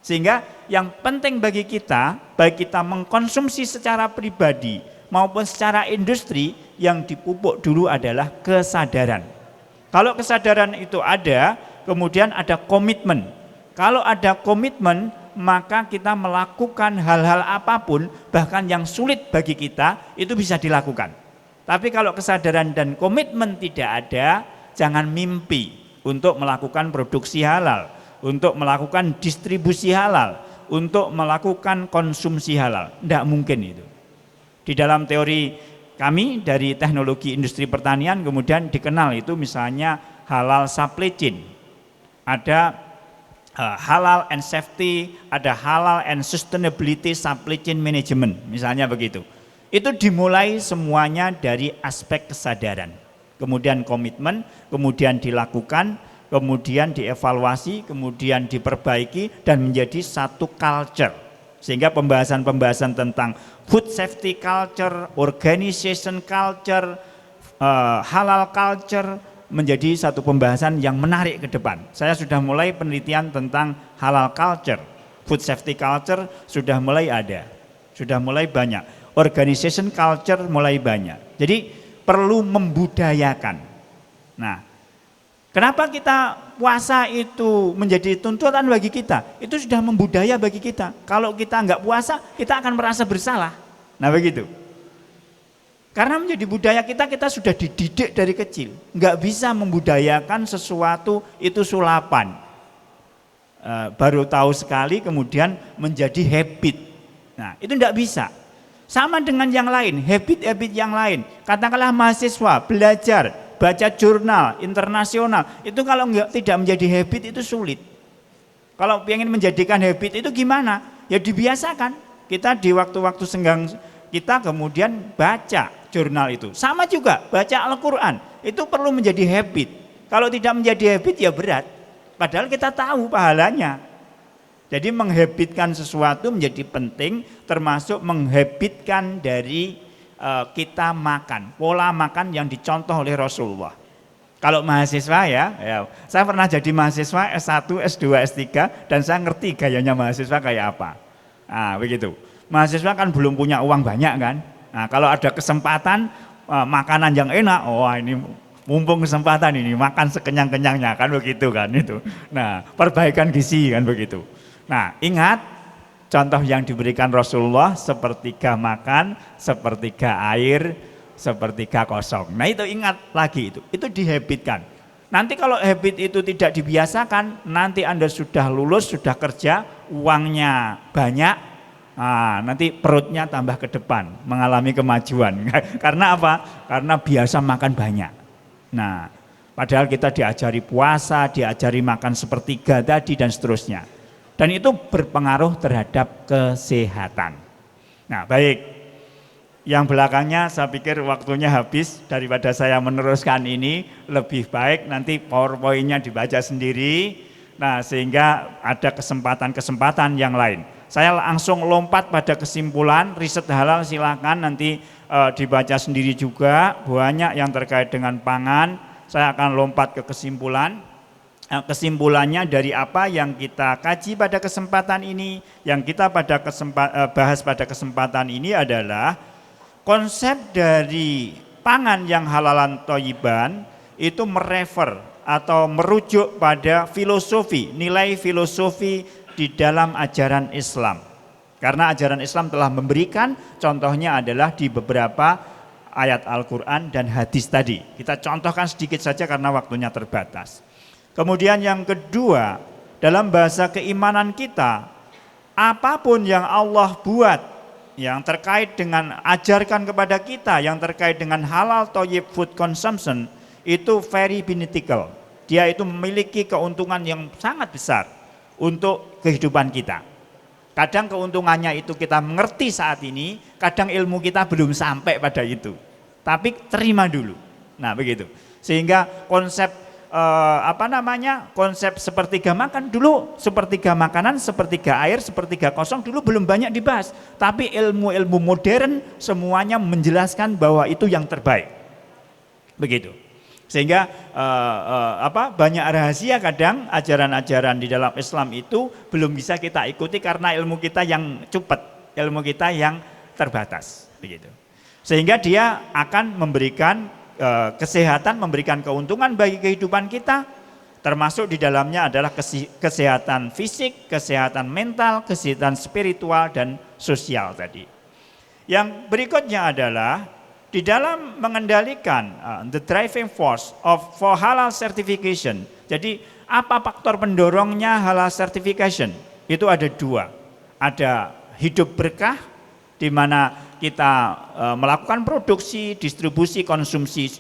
Sehingga yang penting bagi kita, baik kita mengkonsumsi secara pribadi maupun secara industri, yang dipupuk dulu adalah kesadaran. Kalau kesadaran itu ada, kemudian ada komitmen. Kalau ada komitmen, maka kita melakukan hal-hal apapun, bahkan yang sulit bagi kita, itu bisa dilakukan. Tapi kalau kesadaran dan komitmen tidak ada, jangan mimpi untuk melakukan produksi halal, untuk melakukan distribusi halal, untuk melakukan konsumsi halal. Tidak mungkin itu. Di dalam teori kami dari teknologi industri pertanian kemudian dikenal itu misalnya halal supply chain. Ada halal and safety, ada halal and sustainability supply chain management, misalnya begitu. Itu dimulai semuanya dari aspek kesadaran. Kemudian komitmen, kemudian dilakukan, kemudian dievaluasi, kemudian diperbaiki dan menjadi satu culture. Sehingga pembahasan-pembahasan tentang food safety culture, organization culture, halal culture menjadi satu pembahasan yang menarik ke depan. Saya sudah mulai penelitian tentang halal culture, food safety culture sudah mulai ada, sudah mulai banyak, organization culture mulai banyak. Jadi perlu membudayakan. Nah, kenapa kita puasa itu menjadi tuntutan bagi kita? Itu sudah membudaya bagi kita. Kalau kita enggak puasa, kita akan merasa bersalah. Nah begitu. Karena menjadi budaya kita, kita sudah dididik dari kecil. Enggak bisa membudayakan sesuatu itu sulapan. Baru tahu sekali kemudian menjadi habit. Nah itu enggak bisa. Sama dengan yang lain, habit-habit yang lain. Katakanlah mahasiswa belajar, baca jurnal internasional, itu kalau tidak menjadi habit itu sulit. Kalau ingin menjadikan habit itu gimana? Ya dibiasakan. Kita di waktu-waktu senggang kita kemudian baca jurnal itu. Sama juga baca Al-Quran, itu perlu menjadi habit. Kalau tidak menjadi habit ya berat. Padahal kita tahu pahalanya. Jadi menghabitkan sesuatu menjadi penting, termasuk menghabitkan dari kita makan, pola makan yang dicontoh oleh Rasulullah. Kalau mahasiswa ya, saya pernah jadi mahasiswa S1, S2, S3 dan saya ngerti gayanya mahasiswa kayak apa. Nah, begitu. Mahasiswa kan belum punya uang banyak kan. Nah, kalau ada kesempatan makanan yang enak, ini mumpung kesempatan ini makan sekenyang-kenyangnya kan begitu kan itu. Nah, perbaikan gizi kan begitu. Nah, ingat contoh yang diberikan Rasulullah sepertiga makan, sepertiga air, sepertiga kosong. Nah, itu ingat lagi itu dihabitkan. Nanti kalau habit itu tidak dibiasakan, nanti Anda sudah lulus, sudah kerja, uangnya banyak, nanti perutnya tambah ke depan, mengalami kemajuan. Karena apa? Karena biasa makan banyak. Nah, padahal kita diajari puasa, diajari makan sepertiga tadi dan seterusnya. Dan itu berpengaruh terhadap kesehatan. Nah, baik. Yang belakangnya saya pikir waktunya habis, daripada saya meneruskan ini, lebih baik nanti PowerPoint-nya dibaca sendiri. Nah, sehingga ada kesempatan-kesempatan yang lain. Saya langsung lompat pada kesimpulan, riset halal silakan nanti dibaca sendiri juga, banyak yang terkait dengan pangan. Saya akan lompat ke kesimpulan. Kesimpulannya dari apa yang kita kaji pada kesempatan ini, yang kita bahas pada kesempatan ini adalah konsep dari pangan yang halalan thayyiban itu merefer atau merujuk pada filosofi, nilai filosofi di dalam ajaran Islam. Karena ajaran Islam telah memberikan, contohnya adalah di beberapa ayat Al-Quran dan hadis tadi. Kita contohkan sedikit saja karena waktunya terbatas. Kemudian yang kedua, dalam bahasa keimanan kita, apapun yang Allah buat, yang terkait dengan ajarkan kepada kita, yang terkait dengan halal thayyib food consumption, itu very beneficial. Dia itu memiliki keuntungan yang sangat besar untuk kehidupan kita. Kadang keuntungannya itu kita mengerti saat ini, kadang ilmu kita belum sampai pada itu. Tapi terima dulu. Nah, begitu. Sehingga konsep konsep sepertiga makan dulu, sepertiga makanan, sepertiga air, sepertiga kosong dulu belum banyak dibahas. Tapi ilmu-ilmu modern semuanya menjelaskan bahwa itu yang terbaik. Begitu. Sehingga banyak rahasia kadang ajaran-ajaran di dalam Islam itu belum bisa kita ikuti karena ilmu kita yang cepat, ilmu kita yang terbatas, begitu. Sehingga dia akan memberikan kesehatan, memberikan keuntungan bagi kehidupan kita, termasuk di dalamnya adalah kesehatan fisik, kesehatan mental, kesehatan spiritual dan sosial tadi. Yang berikutnya adalah di dalam mengendalikan the driving force for halal certification. Jadi apa faktor pendorongnya halal certification? Itu ada dua. Ada hidup berkah, di mana kita melakukan produksi, distribusi, konsumsi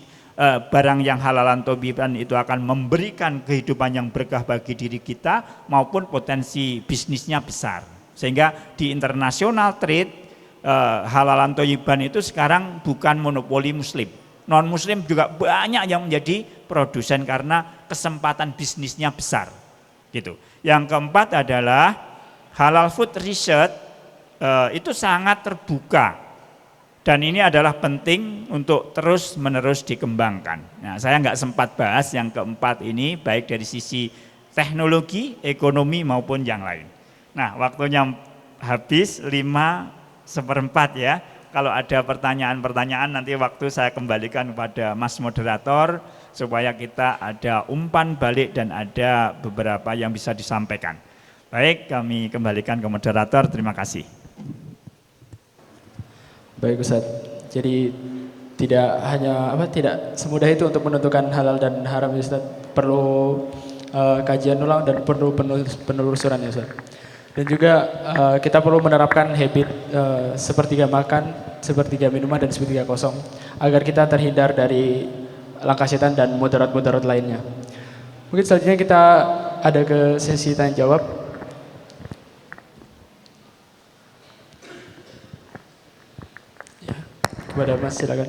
barang yang halalan thayyiban itu akan memberikan kehidupan yang berkah bagi diri kita maupun potensi bisnisnya besar. Sehingga di international trade halalan thayyiban itu sekarang bukan monopoli muslim. Non muslim juga banyak yang menjadi produsen karena kesempatan bisnisnya besar. Gitu. Yang keempat adalah halal food research itu sangat terbuka. Dan ini adalah penting untuk terus-menerus dikembangkan. Nah, saya nggak sempat bahas yang keempat ini, baik dari sisi teknologi, ekonomi maupun yang lain. Nah, waktunya habis 5/4 ya. Kalau ada pertanyaan-pertanyaan nanti waktu saya kembalikan kepada Mas Moderator supaya kita ada umpan balik dan ada beberapa yang bisa disampaikan. Baik, kami kembalikan ke Moderator. Terima kasih. Baik Ustaz, jadi tidak semudah itu untuk menentukan halal dan haram ya Ustaz. Perlu kajian ulang dan perlu penelusuran ya Ustaz. Dan juga kita perlu menerapkan habit sepertiga makan, sepertiga minuman dan sepertiga kosong agar kita terhindar dari langkah setan dan mudarat-mudarat lainnya. Mungkin selanjutnya kita ada ke sesi tanya jawab. Kepada Mas silakan.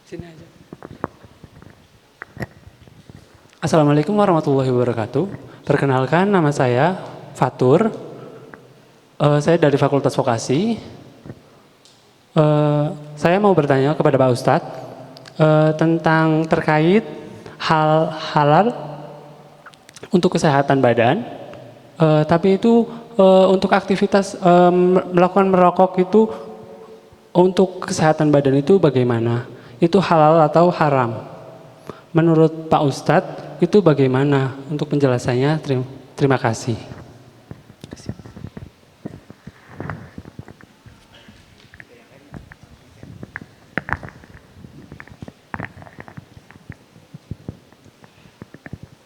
Sini aja. Assalamualaikum warahmatullahi wabarakatuh. Perkenalkan, nama saya Fatur. Saya dari Fakultas Vokasi. Saya mau bertanya kepada Pak Ustadz tentang terkait hal halal untuk kesehatan badan. Tapi itu untuk aktivitas melakukan merokok itu untuk kesehatan badan itu bagaimana? Itu halal atau haram? Menurut Pak Ustadz itu bagaimana untuk penjelasannya? Terima kasih.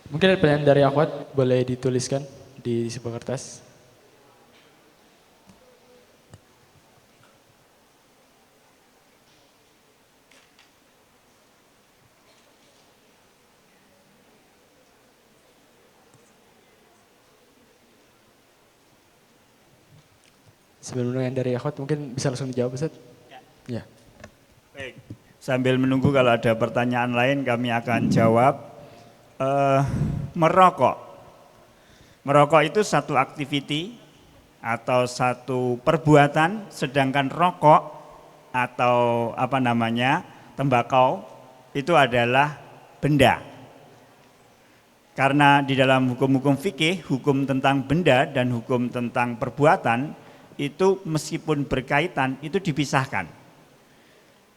Mungkin ada pertanyaan dari akhwat, boleh dituliskan di sebuah kertas. Sebelumnya yang dari akhwat mungkin bisa langsung dijawab, Ustaz? Ya. Baik, sambil menunggu kalau ada pertanyaan lain kami akan jawab. Merokok. Merokok itu satu aktiviti atau satu perbuatan, sedangkan rokok atau tembakau itu adalah benda. Karena di dalam hukum-hukum fikih, hukum tentang benda dan hukum tentang perbuatan itu meskipun berkaitan itu dipisahkan.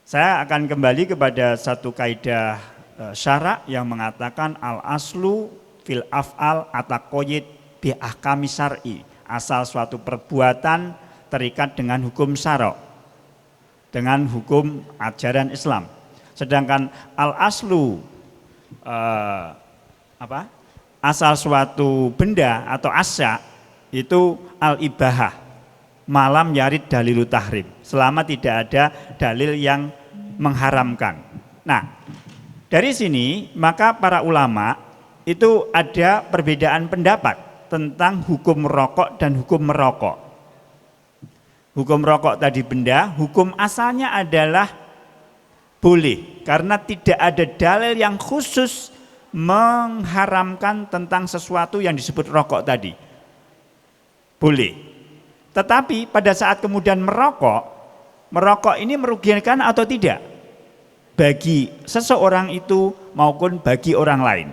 Saya akan kembali kepada satu kaidah syara yang mengatakan al-aslu fil af'al ataqoyid bi ahkami syar'i. Asal suatu perbuatan terikat dengan hukum syara, dengan hukum ajaran Islam. Sedangkan al-aslu asal suatu benda atau asya itu al-ibahah. Malam yarid dalilu tahrim, selama tidak ada dalil yang mengharamkan. Nah, dari sini maka para ulama itu ada perbedaan pendapat tentang hukum rokok dan hukum merokok. Hukum rokok tadi benda, hukum asalnya adalah boleh, karena tidak ada dalil yang khusus mengharamkan tentang sesuatu yang disebut rokok tadi. Boleh. Tetapi pada saat kemudian merokok ini merugikan atau tidak? Bagi seseorang itu maupun bagi orang lain.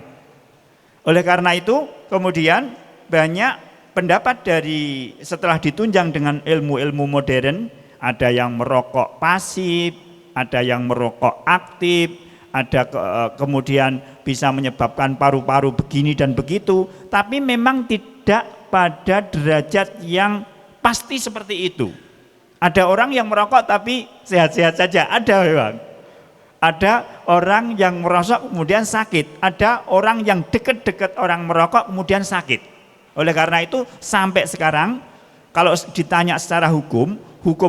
Oleh karena itu kemudian banyak pendapat dari setelah ditunjang dengan ilmu-ilmu modern, ada yang merokok pasif, ada yang merokok aktif, ada kemudian bisa menyebabkan paru-paru begini dan begitu, tapi memang tidak pada derajat yang pasti seperti itu. Ada orang yang merokok tapi sehat-sehat saja, ada memang. Ada orang yang merokok kemudian sakit, ada orang yang dekat-dekat orang merokok kemudian sakit. Oleh karena itu sampai sekarang kalau ditanya secara hukum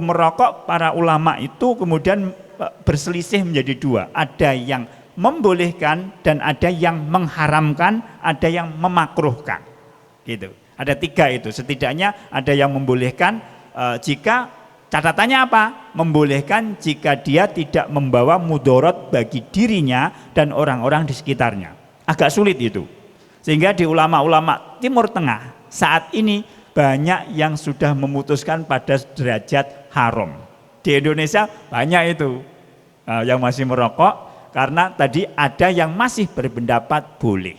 merokok para ulama itu kemudian berselisih menjadi dua. Ada yang membolehkan dan ada yang mengharamkan, ada yang memakruhkan. Gitu. Ada tiga itu, setidaknya ada yang membolehkan jika catatannya apa? Membolehkan jika dia tidak membawa mudorot bagi dirinya dan orang-orang di sekitarnya. Agak sulit itu. Sehingga di ulama-ulama Timur Tengah saat ini banyak yang sudah memutuskan pada derajat haram. Di Indonesia banyak itu yang masih merokok karena tadi ada yang masih berpendapat boleh.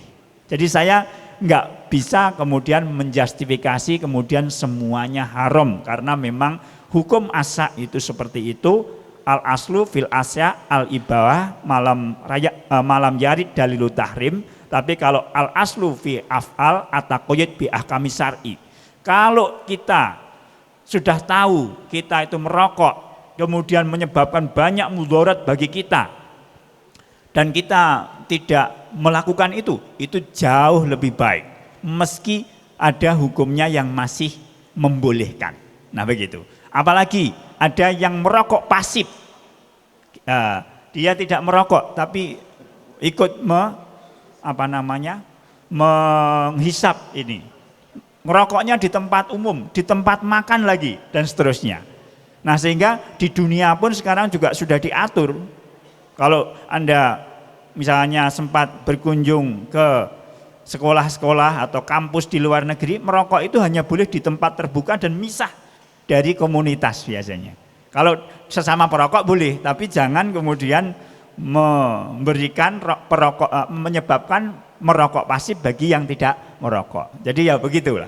Jadi saya nggak bisa kemudian menjustifikasi kemudian semuanya haram karena memang hukum asya itu seperti itu. Al aslu fil asya al ibawah malam yarid dalilu tahrim. Tapi kalau al aslu fi af'al ataqoyid bi ahkami syar'i. Kalau kita sudah tahu kita itu merokok kemudian menyebabkan banyak mudarat bagi kita dan kita tidak melakukan itu jauh lebih baik meski ada hukumnya yang masih membolehkan. Nah begitu. Apalagi ada yang merokok pasif, dia tidak merokok tapi ikut menghisap ini, ngerokoknya di tempat umum, di tempat makan lagi dan seterusnya. Nah sehingga di dunia pun sekarang juga sudah diatur Kalau Anda misalnya sempat berkunjung ke sekolah-sekolah atau kampus di luar negeri, merokok itu hanya boleh di tempat terbuka dan misah dari komunitas biasanya. Kalau sesama perokok boleh, tapi jangan kemudian memberikan menyebabkan merokok pasif bagi yang tidak merokok. Jadi ya begitulah,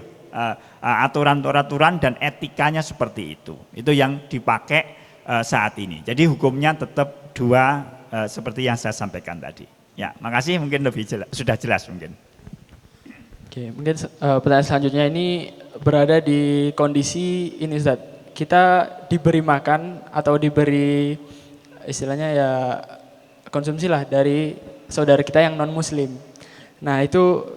aturan-aturan dan etikanya seperti itu. Itu yang dipakai saat ini. Jadi hukumnya tetap dua, seperti yang saya sampaikan tadi. Ya, makasih, mungkin lebih jelas, sudah jelas mungkin. Oke, mungkin pertanyaan selanjutnya ini berada di kondisi ini Ustaz. Kita diberi makan atau diberi istilahnya ya konsumsi lah dari saudara kita yang non muslim. Nah itu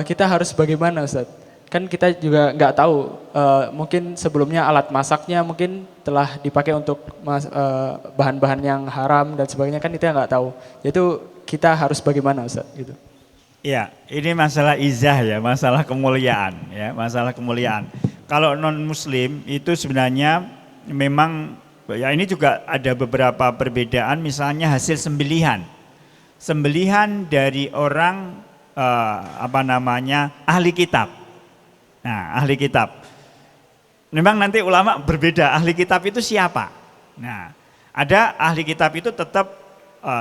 kita harus bagaimana Ustaz? Kan kita juga nggak tahu, mungkin sebelumnya alat masaknya mungkin telah dipakai untuk bahan-bahan yang haram dan sebagainya, kan kita nggak tahu. Itu kita harus bagaimana Ustaz? Gitu. Ya, ini masalah izah ya, masalah kemuliaan ya, masalah kemuliaan. Kalau non muslim itu sebenarnya memang ya ini juga ada beberapa perbedaan, misalnya hasil sembelihan. Sembelihan dari orang ahli kitab. Nah, ahli kitab. Memang nanti ulama berbeda, ahli kitab itu siapa? Nah, ada ahli kitab itu tetap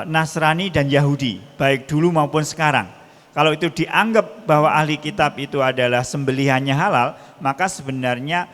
Nasrani dan Yahudi, baik dulu maupun sekarang. Kalau itu dianggap bahwa ahli kitab itu adalah sembelihannya halal, maka sebenarnya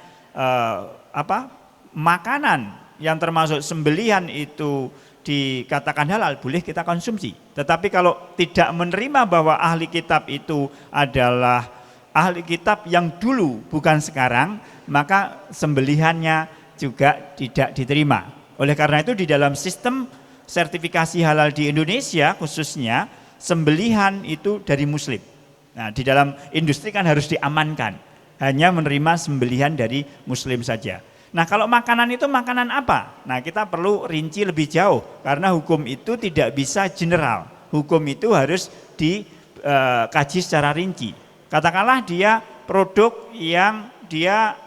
makanan yang termasuk sembelihan itu dikatakan halal, boleh kita konsumsi. Tetapi kalau tidak menerima bahwa ahli kitab itu adalah ahli kitab yang dulu bukan sekarang, maka sembelihannya juga tidak diterima. Oleh karena itu di dalam sistem sertifikasi halal di Indonesia khususnya, sembelihan itu dari muslim. Nah, di dalam industri kan harus diamankan, hanya menerima sembelihan dari muslim saja. Nah, kalau makanan itu makanan apa? Nah, kita perlu rinci lebih jauh, karena hukum itu tidak bisa general. Hukum itu harus dikaji secara rinci. Katakanlah dia produk yang dia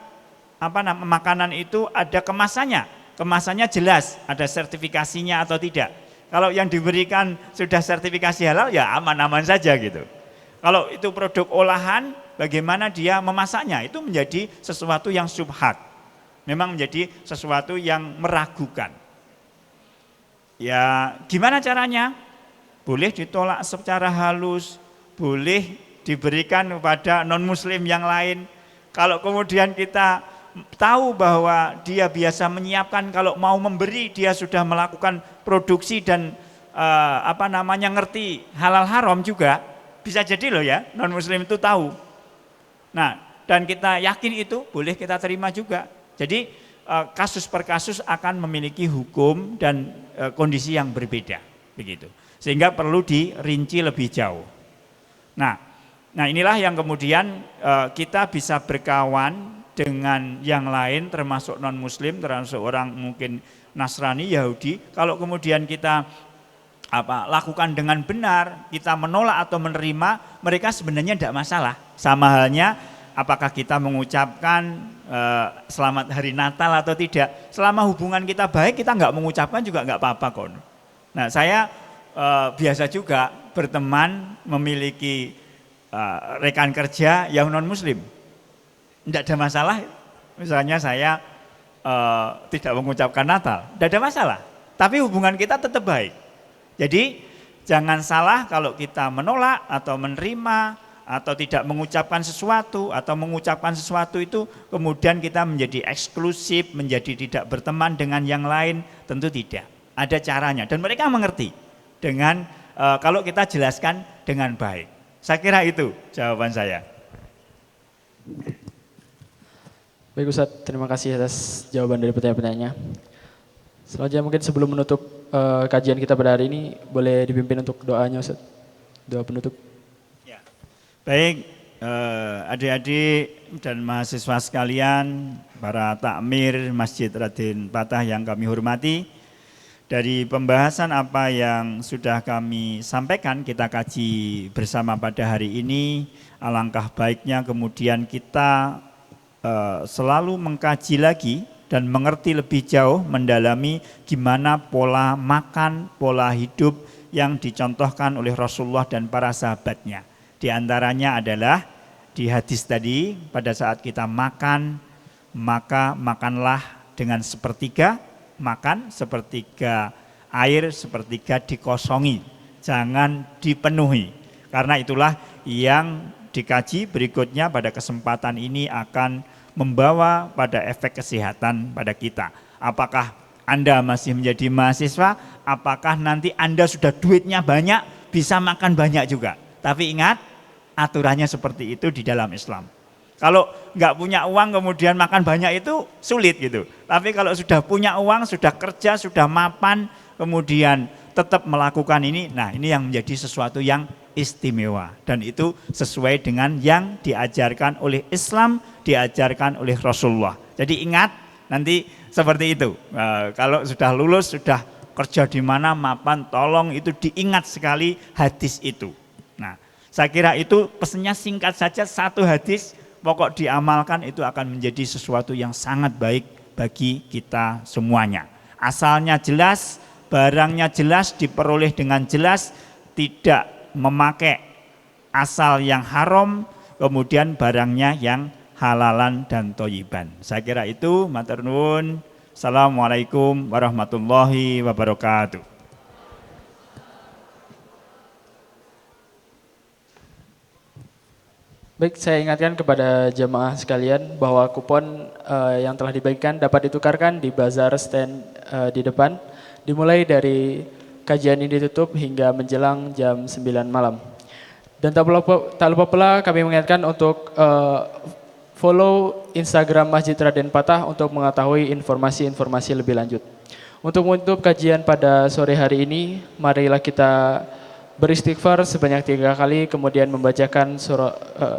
makanan itu ada kemasannya jelas, ada sertifikasinya atau tidak. Kalau yang diberikan sudah sertifikasi halal ya aman-aman saja gitu. Kalau itu produk olahan, bagaimana dia memasaknya, itu menjadi sesuatu yang syubhat. Memang menjadi sesuatu yang meragukan. Ya gimana caranya? Boleh ditolak secara halus, boleh diberikan kepada non-muslim yang lain. Kalau kemudian kita tahu bahwa dia biasa menyiapkan, kalau mau memberi dia sudah melakukan produksi dan ngerti halal haram juga, bisa jadi loh ya, non-muslim itu tahu. Nah, dan kita yakin itu boleh kita terima juga. Jadi kasus per kasus akan memiliki hukum dan kondisi yang berbeda, begitu. Sehingga perlu dirinci lebih jauh. Nah inilah yang kemudian kita bisa berkawan dengan yang lain termasuk non muslim, termasuk orang mungkin Nasrani, Yahudi. Kalau kemudian kita lakukan dengan benar, kita menolak atau menerima, mereka sebenarnya tidak masalah. Sama halnya apakah kita mengucapkan selamat hari Natal atau tidak. Selama hubungan kita baik, kita nggak mengucapkan juga nggak apa-apa kok. Nah saya biasa juga berteman, memiliki rekan kerja yang non muslim, tidak ada masalah. Misalnya saya tidak mengucapkan Natal, tidak ada masalah, tapi hubungan kita tetap baik. Jadi jangan salah kalau kita menolak atau menerima atau tidak mengucapkan sesuatu, atau mengucapkan sesuatu itu kemudian kita menjadi eksklusif, menjadi tidak berteman dengan yang lain. Tentu tidak, ada caranya dan mereka mengerti dengan kalau kita jelaskan dengan baik. Saya kira itu jawaban saya. Baik Ustaz, terima kasih atas jawaban dari pertanyaan-pertanyaannya. Selanjutnya mungkin sebelum menutup kajian kita pada hari ini, boleh dipimpin untuk doanya Ustaz, doa penutup. Ya. Baik, adik-adik dan mahasiswa sekalian, para takmir Masjid Raden Patah yang kami hormati, dari pembahasan apa yang sudah kami sampaikan, kita kaji bersama pada hari ini, alangkah baiknya kemudian kita selalu mengkaji lagi dan mengerti lebih jauh, mendalami gimana pola makan, pola hidup yang dicontohkan oleh Rasulullah dan para sahabatnya. Di antaranya adalah di hadis tadi, pada saat kita makan, maka makanlah dengan sepertiga, makan sepertiga air, sepertiga dikosongi, jangan dipenuhi. Karena itulah yang dikaji berikutnya pada kesempatan ini akan membawa pada efek kesehatan pada kita. Apakah Anda masih menjadi mahasiswa, apakah nanti Anda sudah duitnya banyak, bisa makan banyak juga. Tapi ingat, aturannya seperti itu di dalam Islam. Kalau nggak punya uang kemudian makan banyak itu sulit gitu. Tapi kalau sudah punya uang, sudah kerja, sudah mapan, kemudian tetap melakukan ini, nah ini yang menjadi sesuatu yang istimewa. Dan itu sesuai dengan yang diajarkan oleh Islam, diajarkan oleh Rasulullah. Jadi ingat, nanti seperti itu. Kalau sudah lulus, sudah kerja di mana, mapan, tolong itu diingat sekali hadis itu. Nah, saya kira itu pesannya singkat saja, satu hadis, pokok diamalkan itu akan menjadi sesuatu yang sangat baik bagi kita semuanya. Asalnya jelas, barangnya jelas, diperoleh dengan jelas, tidak memakai asal yang haram, kemudian barangnya yang halalan dan thayyiban. Saya kira itu, matur nuwun. Assalamualaikum warahmatullahi wabarakatuh. Baik, saya ingatkan kepada jemaah sekalian bahwa kupon yang telah dibagikan dapat ditukarkan di bazar stand di depan, dimulai dari kajian ini ditutup hingga menjelang jam 9 malam. Dan tak lupa pula kami mengingatkan untuk follow Instagram Masjid Raden Patah untuk mengetahui informasi-informasi lebih lanjut. Untuk menutup kajian pada sore hari ini, marilah kita beristighfar sebanyak 3 kali, kemudian membacakan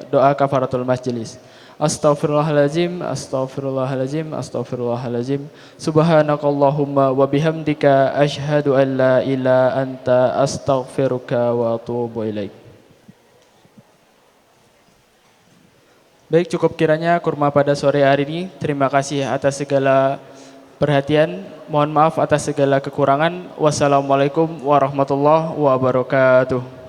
doa kafaratul majlis. Astaghfirullahaladzim, astaghfirullahaladzim, astaghfirullahaladzim. Subhanakallahumma wa bihamdika asyhadu an la ilaha anta astaghfiruka wa atubu ilaik. Baik, cukup kiranya kurma pada sore hari ini. Terima kasih atas segala perhatian. Mohon maaf atas segala kekurangan. Wassalamualaikum warahmatullahi wabarakatuh.